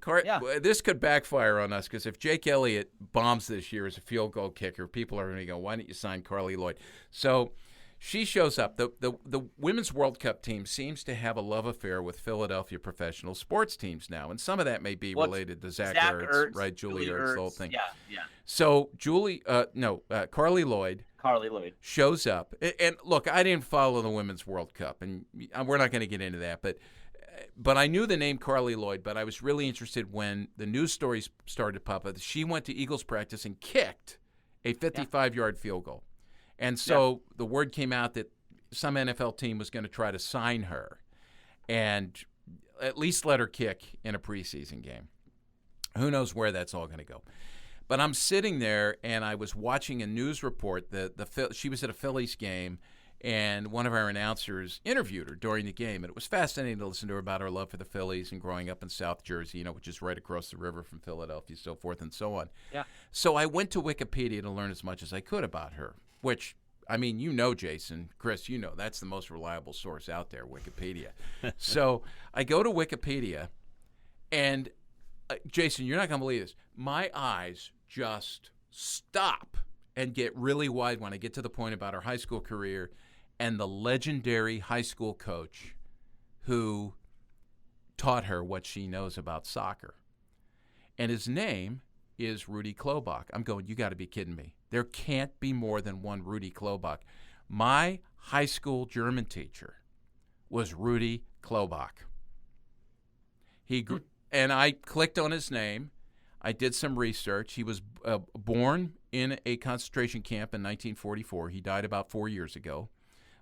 this could backfire on us because if Jake Elliott bombs this year as a field goal kicker, people are going to go, "Why didn't you sign Carly Lloyd?" So she shows up. The Women's World Cup team seems to have a love affair with Philadelphia professional sports teams now, and some of that may be related to Zach Ertz, right? Julie Ertz, the whole thing. Yeah. So Carly Lloyd shows up, and look, I didn't follow the Women's World Cup, and we're not going to get into that, but I knew the name Carly Lloyd, but I was really interested when the news stories started to pop up. She went to Eagles practice and kicked a 55-yard field goal. And so the word came out that some NFL team was going to try to sign her and at least let her kick in a preseason game. Who knows where that's all going to go. But I'm sitting there, and I was watching a news report. She was at a Phillies game, and one of our announcers interviewed her during the game. And it was fascinating to listen to her about her love for the Phillies and growing up in South Jersey, which is right across the river from Philadelphia, so forth and so on. Yeah. So I went to Wikipedia to learn as much as I could about her. Which, I mean, Jason, Chris, that's the most reliable source out there, Wikipedia. So I go to Wikipedia, and Jason, you're not going to believe this. My eyes just stop and get really wide when I get to the point about her high school career and the legendary high school coach who taught her what she knows about soccer. And his name is Rudy Klobach. I'm going, you got to be kidding me. There can't be more than one Rudy Klobach. My high school German teacher was Rudy Klobach. And I clicked on his name. I did some research. He was born in a concentration camp in 1944. He died about 4 years ago.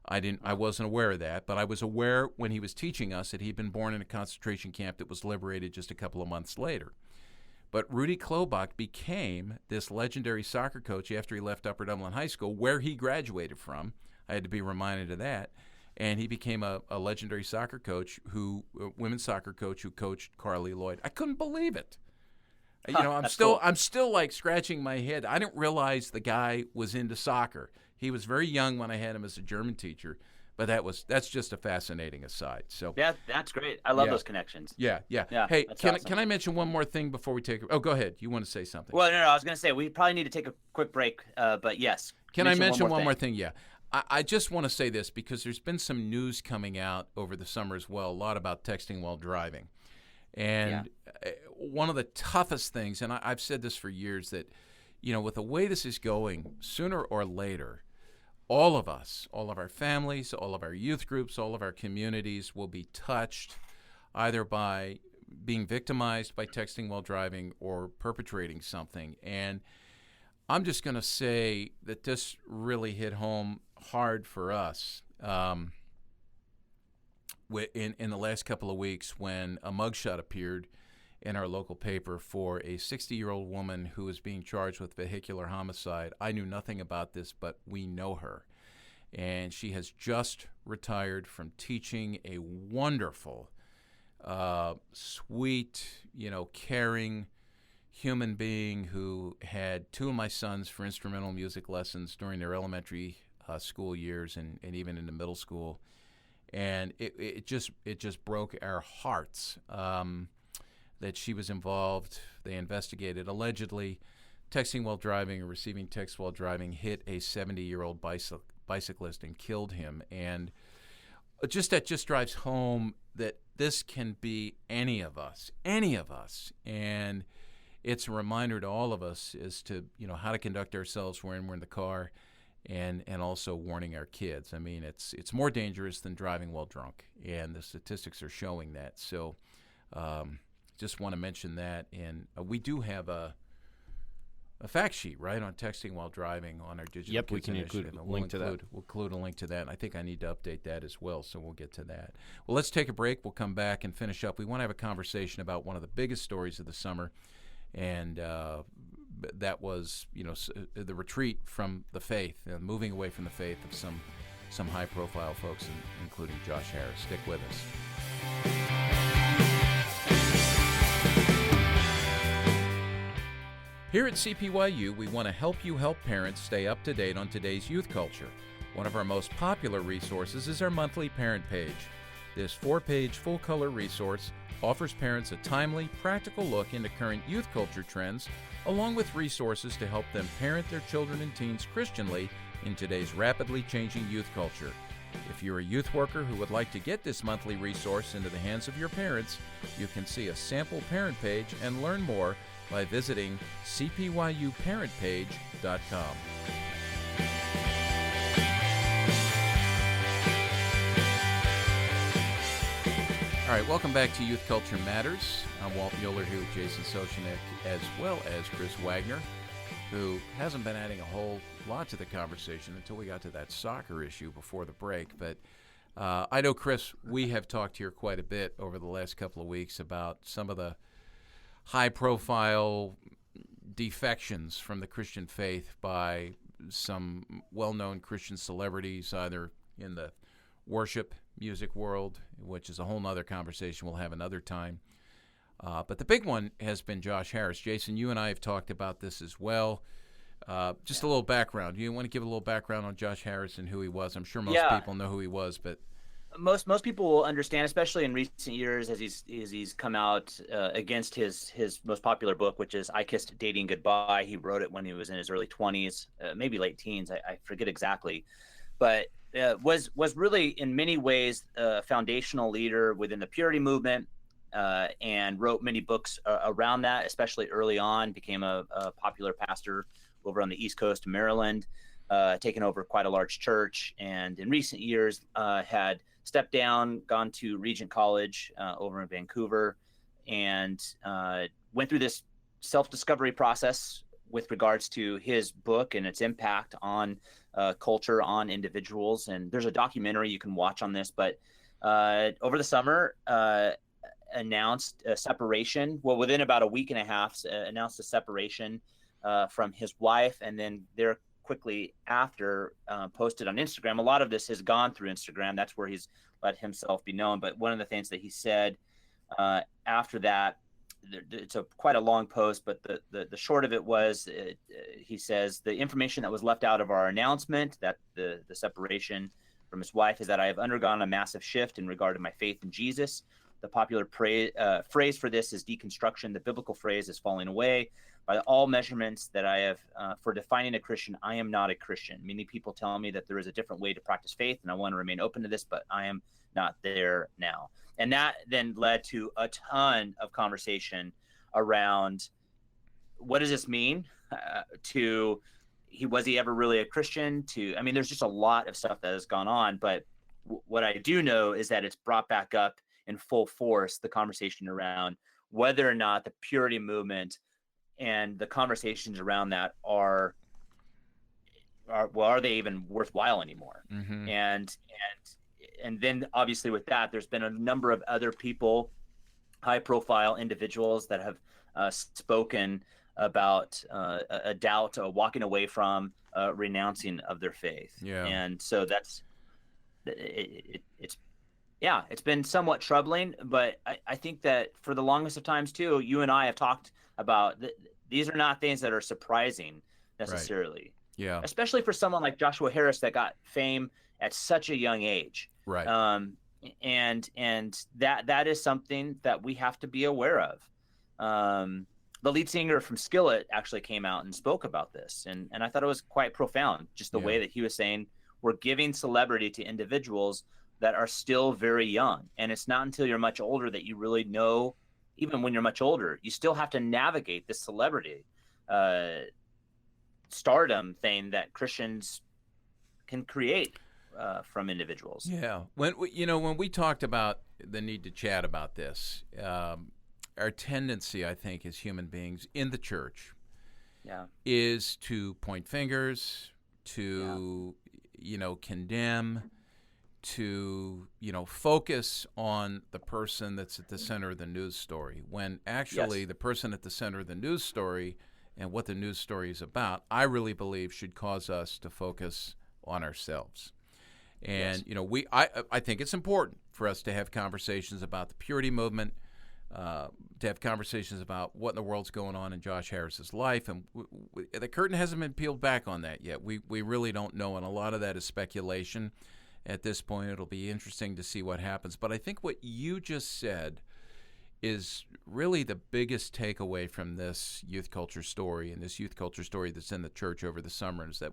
I wasn't aware of that, but I was aware when he was teaching us that he'd been born in a concentration camp that was liberated just a couple of months later. But Rudy Klobach became this legendary soccer coach after he left Upper Dublin High School, where he graduated from. I had to be reminded of that. And he became a legendary soccer coach, women's soccer coach who coached Carly Lloyd. I couldn't believe it. I'm still like scratching my head. I didn't realize the guy was into soccer. He was very young when I had him as a German teacher. But that's just a fascinating aside. So yeah, that's great. I love those connections. Yeah. Hey, can I mention one more thing before we take? Oh, go ahead. You want to say something? Well, no. I was going to say we probably need to take a quick break. But yes. Can I mention one more thing? Yeah. I just want to say this because there's been some news coming out over the summer as well, a lot about texting while driving. And one of the toughest things, and I've said this for years, that with the way this is going, sooner or later, all of us, all of our families, all of our youth groups, all of our communities will be touched either by being victimized by texting while driving or perpetrating something. And I'm just going to say that this really hit home hard for us in the last couple of weeks when a mugshot appeared in our local paper for a 60-year-old woman who is being charged with vehicular homicide. I knew nothing about this, but we know her. And she has just retired from teaching, a wonderful, sweet, caring human being who had two of my sons for instrumental music lessons during their elementary school years and even into middle school. And it just broke our hearts that she was involved. They investigated, allegedly texting while driving or receiving texts while driving, hit a 70-year-old bicyclist and killed him. And that just drives home that this can be any of us. And it's a reminder to all of us as to, how to conduct ourselves when we're in the car, and also warning our kids. I mean, it's more dangerous than driving while drunk, and the statistics are showing that. So just want to mention that. And we do have a fact sheet, right, on texting while driving on our Digital Yep, Kids we can initiative. include a link to that. We'll include a link to that, and I think I need to update that as well, so we'll get to that. Well, let's take a break. We'll come back and finish up. We want to have a conversation about one of the biggest stories of the summer, and that was, the retreat from the faith, moving away from the faith of some high-profile folks, including Josh Harris. Stick with us. Here at CPYU, we want to help you help parents stay up to date on today's youth culture. One of our most popular resources is our monthly parent page. This 4-page full-color resource offers parents a timely, practical look into current youth culture trends, along with resources to help them parent their children and teens Christianly in today's rapidly changing youth culture. If you're a youth worker who would like to get this monthly resource into the hands of your parents, you can see a sample parent page and learn more by visiting cpyuparentpage.com. All right, welcome back to Youth Culture Matters. I'm Walt Mueller here with Jason Sochanek, as well as Chris Wagner, who hasn't been adding a whole lot to the conversation until we got to that soccer issue before the break. But I know, Chris, we have talked here quite a bit over the last couple of weeks about some of the high-profile defections from the Christian faith by some well-known Christian celebrities, either in the worship music world, which is a whole other conversation we'll have another time. But the big one has been Josh Harris. Jason, you and I have talked about this as well. Just a little background. You want to give a little background on Josh Harris and who he was? I'm sure most people know who he was, but most people will understand, especially in recent years, as he's come out against his most popular book, which is I Kissed Dating Goodbye. He wrote it when he was in his early 20s, maybe late teens. I forget exactly, but was really in many ways a foundational leader within the purity movement, and wrote many books around that, especially early on. Became a popular pastor over on the East Coast of Maryland, taken over quite a large church, and in recent years had stepped down, gone to Regent College over in Vancouver, and went through this self-discovery process with regards to his book and its impact on culture, on individuals. And there's a documentary you can watch on this, but over the summer announced a separation. Well, within about a week and a half, announced a separation from his wife, and then there quickly after posted on Instagram. A lot of this has gone through Instagram. That's where he's let himself be known. But one of the things that he said after that, it's quite a long post, but the short of it was, he says, the information that was left out of our announcement, that the separation from his wife, is that I have undergone a massive shift in regard to my faith in Jesus. The popular phrase for this is deconstruction. The biblical phrase is falling away. By all measurements that I have for defining a Christian, I am not a Christian. Many people tell me that there is a different way to practice faith, and I want to remain open to this, but I am not there now. And that then led to a ton of conversation around what does this mean was he ever really a Christian? There's just a lot of stuff that has gone on, but what I do know is that it's brought back up in full force the conversation around whether or not the purity movement and the conversations around that are they even worthwhile anymore? Mm-hmm. And then obviously with that, there's been a number of other people, high profile individuals that have spoken about a doubt, walking away from, renouncing of their faith. Yeah. And so it's been somewhat troubling, but I think that for the longest of times too, you and I have talked about these are not things that are surprising necessarily. Yeah. Especially for someone like Joshua Harris that got fame at such a young age. Right. And that is something that we have to be aware of. The lead singer from Skillet actually came out and spoke about this, and I thought it was quite profound, just the way that he was saying we're giving celebrity to individuals that are still very young, and it's not until you're much older that you really know. Even when you're much older, you still have to navigate this celebrity stardom thing that Christians can create from individuals. Yeah. When we talked about the need to chat about this, our tendency, I think, as human beings in the church, is to point fingers, to condemn, to focus on the person that's at the center of the news story, when actually the person at the center of the news story and what the news story is about, I really believe should cause us to focus on ourselves. And I think it's important for us to have conversations about the purity movement, to have conversations about what in the world's going on in Josh Harris's life, and the curtain hasn't been peeled back on that yet. We really don't know, and a lot of that is speculation. At this point, it'll be interesting to see what happens. But I think what you just said is really the biggest takeaway from this youth culture story, and this youth culture story that's in the church over the summer, is that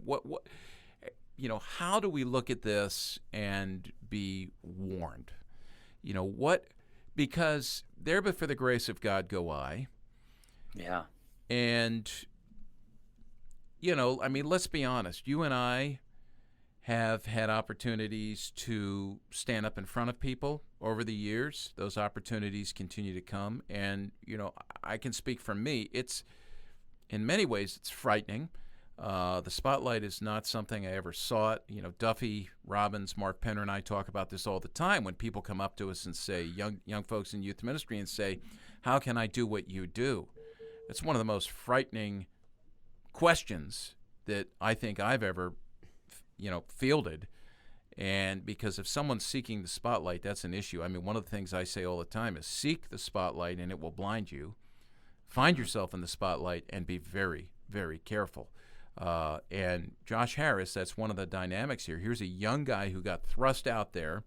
how do we look at this and be warned? Because there but for the grace of God go I. Yeah. And, let's be honest. You and I have had opportunities to stand up in front of people over the years. Those opportunities continue to come. And, I can speak for me. In many ways, it's frightening. The spotlight is not something I ever sought. Duffy Robbins, Mark Penner, and I talk about this all the time when people come up to us and say, young folks in youth ministry, and say, how can I do what you do? It's one of the most frightening questions that I think I've ever fielded. And because if someone's seeking the spotlight, that's an issue. I mean, one of the things I say all the time is seek the spotlight and it will blind you. Find yourself in the spotlight and be very, very careful. And Josh Harris, that's one of the dynamics here. Here's a young guy who got thrust out there.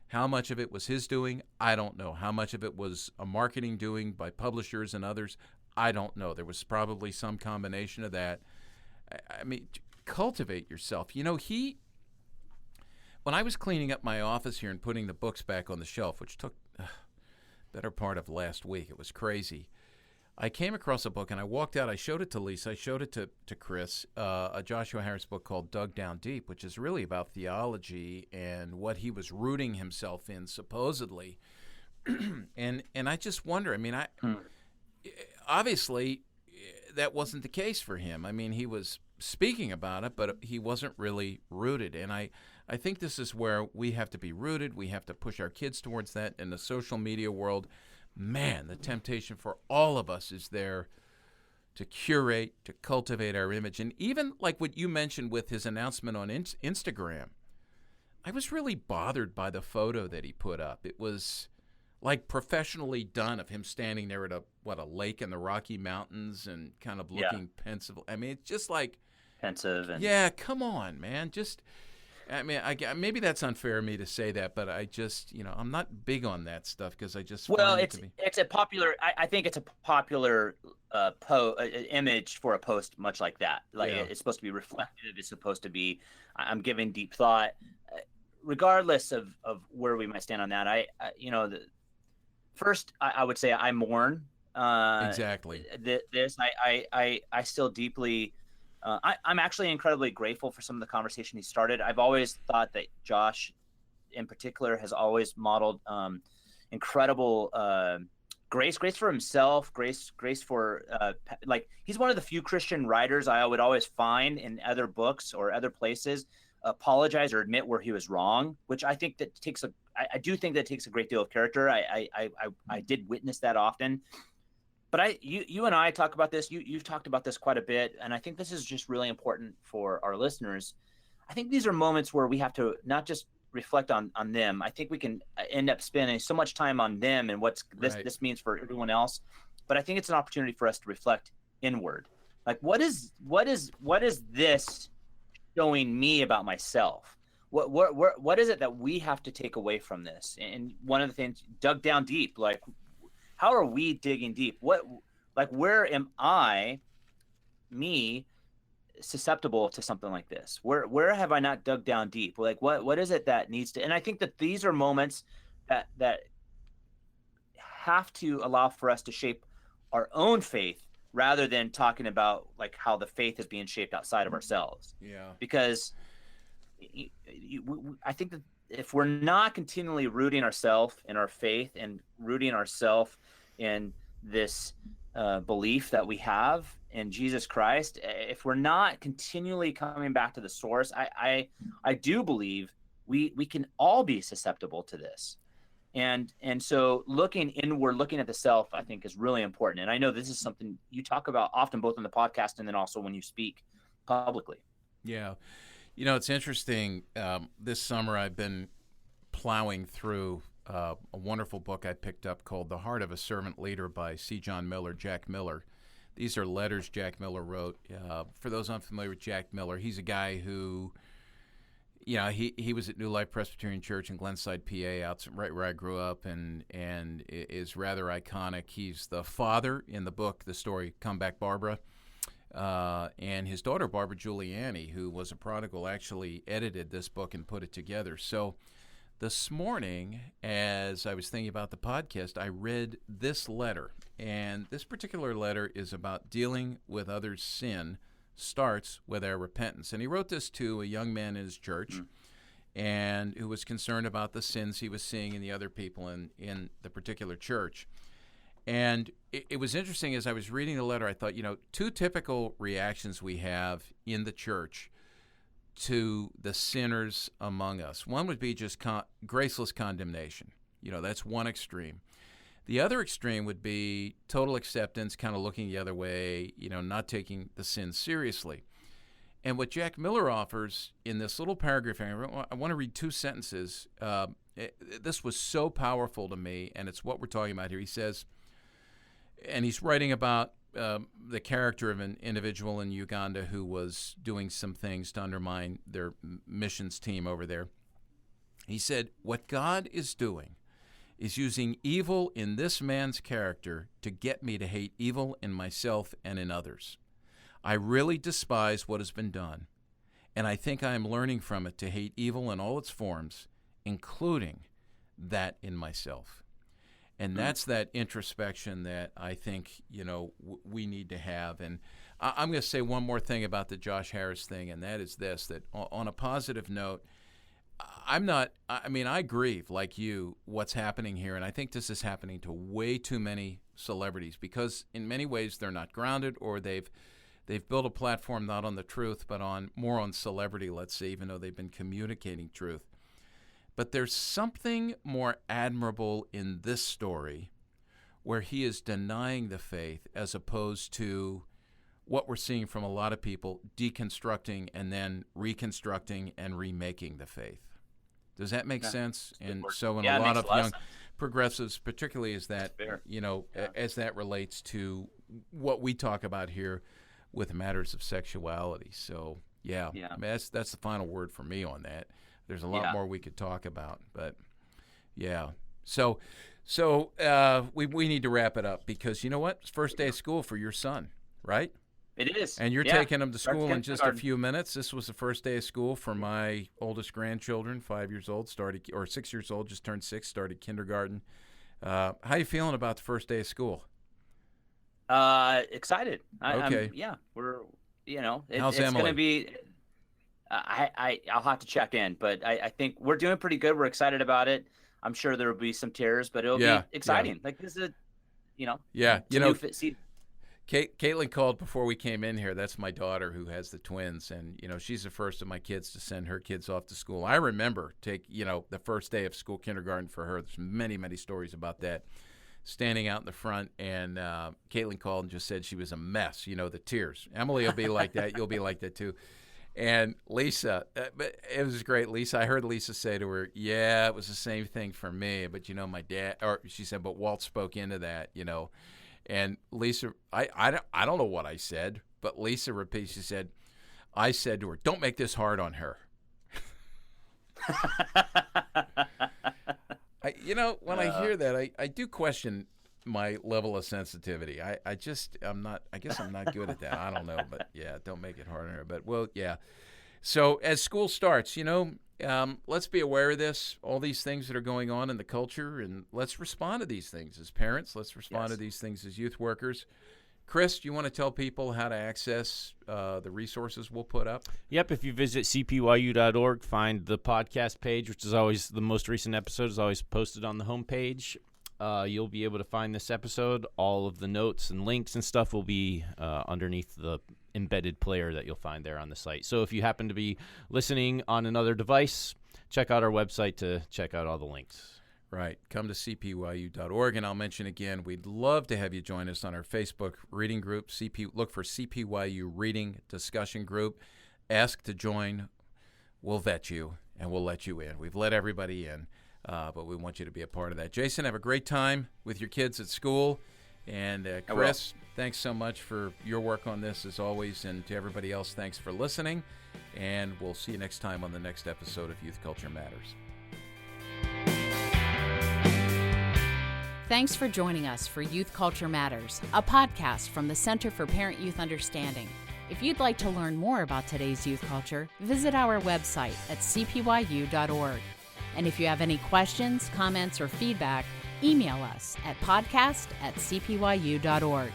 How much of it was his doing? I don't know. How much of it was a marketing doing by publishers and others? I don't know. There was probably some combination of that. I mean, cultivate yourself. When I was cleaning up my office here and putting the books back on the shelf, which took better part of last week, it was crazy. I came across a book, and I walked out. I showed it to Lisa. I showed it to Chris, a Joshua Harris book called Dug Down Deep, which is really about theology and what he was rooting himself in, supposedly. and I just wonder, obviously that wasn't the case for him. I mean, he was speaking about it, but he wasn't really rooted. And I think this is where we have to be rooted. We have to push our kids towards that in the social media world. Man, the temptation for all of us is there to curate, to cultivate our image. And even like what you mentioned with his announcement on Instagram, I was really bothered by the photo that he put up. It was like professionally done of him standing there at a lake in the Rocky Mountains and kind of looking pensive. I mean, it's just like pensive. Yeah, come on, man. Maybe that's unfair of me to say that, but I just, I'm not big on that stuff because I just it's a popular. I think it's a popular image for a post much like that. It's supposed to be reflective. It's supposed to be, I'm giving deep thought, regardless of where we might stand on that. First, I would say I mourn. Exactly. This I still deeply. I'm actually incredibly grateful for some of the conversation he started. I've always thought that Josh, in particular, has always modeled incredible grace for himself, grace for he's one of the few Christian writers I would always find in other books or other places apologize or admit where he was wrong, which I think that I do think that takes a great deal of character. I did witness that often. But you and I talk about this. You've talked about this quite a bit, and I think this is just really important for our listeners. I think these are moments where we have to not just reflect on them. I think we can end up spending so much time on them and what this means for everyone else. but I think it's an opportunity for us to reflect inward. Like, what is this showing me about myself? What is it that we have to take away from this? And one of the things, dug down deep, like, how are we digging deep? Where am me susceptible to something like this? Where have I not dug down deep? Like, what is it that needs to? And I think that these are moments that have to allow for us to shape our own faith, rather than talking about like how the faith is being shaped outside of ourselves. Yeah. Because I think that if we're not continually rooting ourselves in our faith and rooting ourselves in this belief that we have in Jesus Christ, if we're not continually coming back to the source, I do believe we can all be susceptible to this. And so looking inward, looking at the self, I think is really important. And I know this is something you talk about often, both on the podcast and then also when you speak publicly. Yeah. You know, it's interesting. This summer I've been plowing through a wonderful book I picked up called The Heart of a Servant Leader by C. John Miller, Jack Miller. These are letters Jack Miller wrote. For those unfamiliar with Jack Miller, he's a guy who, you know, he was at New Life Presbyterian Church in Glenside, PA, right where I grew up, and is rather iconic. He's the father in the book, the story Come Back Barbara, and his daughter Barbara Giuliani, who was a prodigal, actually edited this book and put it together. So this morning, as I was thinking about the podcast, I read this letter, and this particular letter is about dealing with others' sin starts with our repentance. And he wrote this to a young man in his church and who was concerned about the sins he was seeing in the other people in the particular church. And it was interesting, as I was reading the letter, I thought, you know, two typical reactions we have in the church to the sinners among us. One would be just graceless condemnation. You know, that's one extreme. The other extreme would be total acceptance, kind of looking the other way, you know, not taking the sin seriously. And what Jack Miller offers in this little paragraph, I want to read two sentences. This was so powerful to me, and it's what we're talking about here. He says, and he's writing about the character of an individual in Uganda who was doing some things to undermine their missions team over there. He said, what God is doing is using evil in this man's character to get me to hate evil in myself and in others. I really despise what has been done, and I think I am learning from it to hate evil in all its forms, including that in myself. And that's that introspection that I think, you know, we need to have. And I'm going to say one more thing about the Josh Harris thing, and that is this, that on a positive note, I grieve, like you, what's happening here, and I think this is happening to way too many celebrities because in many ways they're not grounded, or they've built a platform not on the truth but more on celebrity, let's say, even though they've been communicating truth. But there's something more admirable in this story where he is denying the faith as opposed to what we're seeing from a lot of people, deconstructing and then reconstructing and remaking the faith. Does that make sense? And so in a lot of young progressives, particularly as that, as that relates to what we talk about here with matters of sexuality. So, I mean, that's the final word for me on that. There's a lot more we could talk about, but So we need to wrap it up because you know what? It's first day of school for your son, right? It is. And you're taking him to school in just a few minutes. This was the first day of school for my oldest grandchildren, 5 years old, 6 years old, just turned 6, started kindergarten. How you feeling about the first day of school? Excited. Okay. We're, how's it's Emily? going to be, I'll have to check in, but I think we're doing pretty good. We're excited about it. I'm sure there will be some tears, but it'll be exciting. Like this is, Caitlin called before we came in here. That's my daughter who has the twins, and she's the first of my kids to send her kids off to school. I remember the first day of school, kindergarten for her. There's many, many stories about that. Standing out in the front, and Caitlin called and just said she was a mess. The tears. Emily will be like that. You'll be like that too. And Lisa, it was great. Lisa, I heard Lisa say to her, it was the same thing for me. But my dad, or she said, but Walt spoke into that, And Lisa, I don't know what I said, but Lisa repeats, she said, I said to her, don't make this hard on her. When I hear that, I do question my level of sensitivity. I guess I'm not good at that. I don't know, but yeah, don't make it hard on her. But well, yeah. So as school starts, let's be aware of this, all these things that are going on in the culture, and let's respond to these things as parents. Let's respond to these things as youth workers. Chris, do you want to tell people how to access the resources we'll put up? Yep. If you visit cpyu.org, find the podcast page, which is always the most recent episode is always posted on the homepage. You'll be able to find this episode. All of the notes and links and stuff will be underneath the embedded player that you'll find there on the site. So if you happen to be listening on another device, check out our website to check out all the links. Right. Come to cpyu.org, and I'll mention again, we'd love to have you join us on our Facebook reading group. Look for CPYU Reading Discussion Group. Ask to join. We'll vet you, and we'll let you in. We've let everybody in, but we want you to be a part of that. Jason, have a great time with your kids at school. And Chris, thanks so much for your work on this as always. And to everybody else, thanks for listening. And we'll see you next time on the next episode of Youth Culture Matters. Thanks for joining us for Youth Culture Matters, a podcast from the Center for Parent-Youth Understanding. If you'd like to learn more about today's youth culture, visit our website at cpyu.org. And if you have any questions, comments, or feedback, email us at podcast@cpyu.org.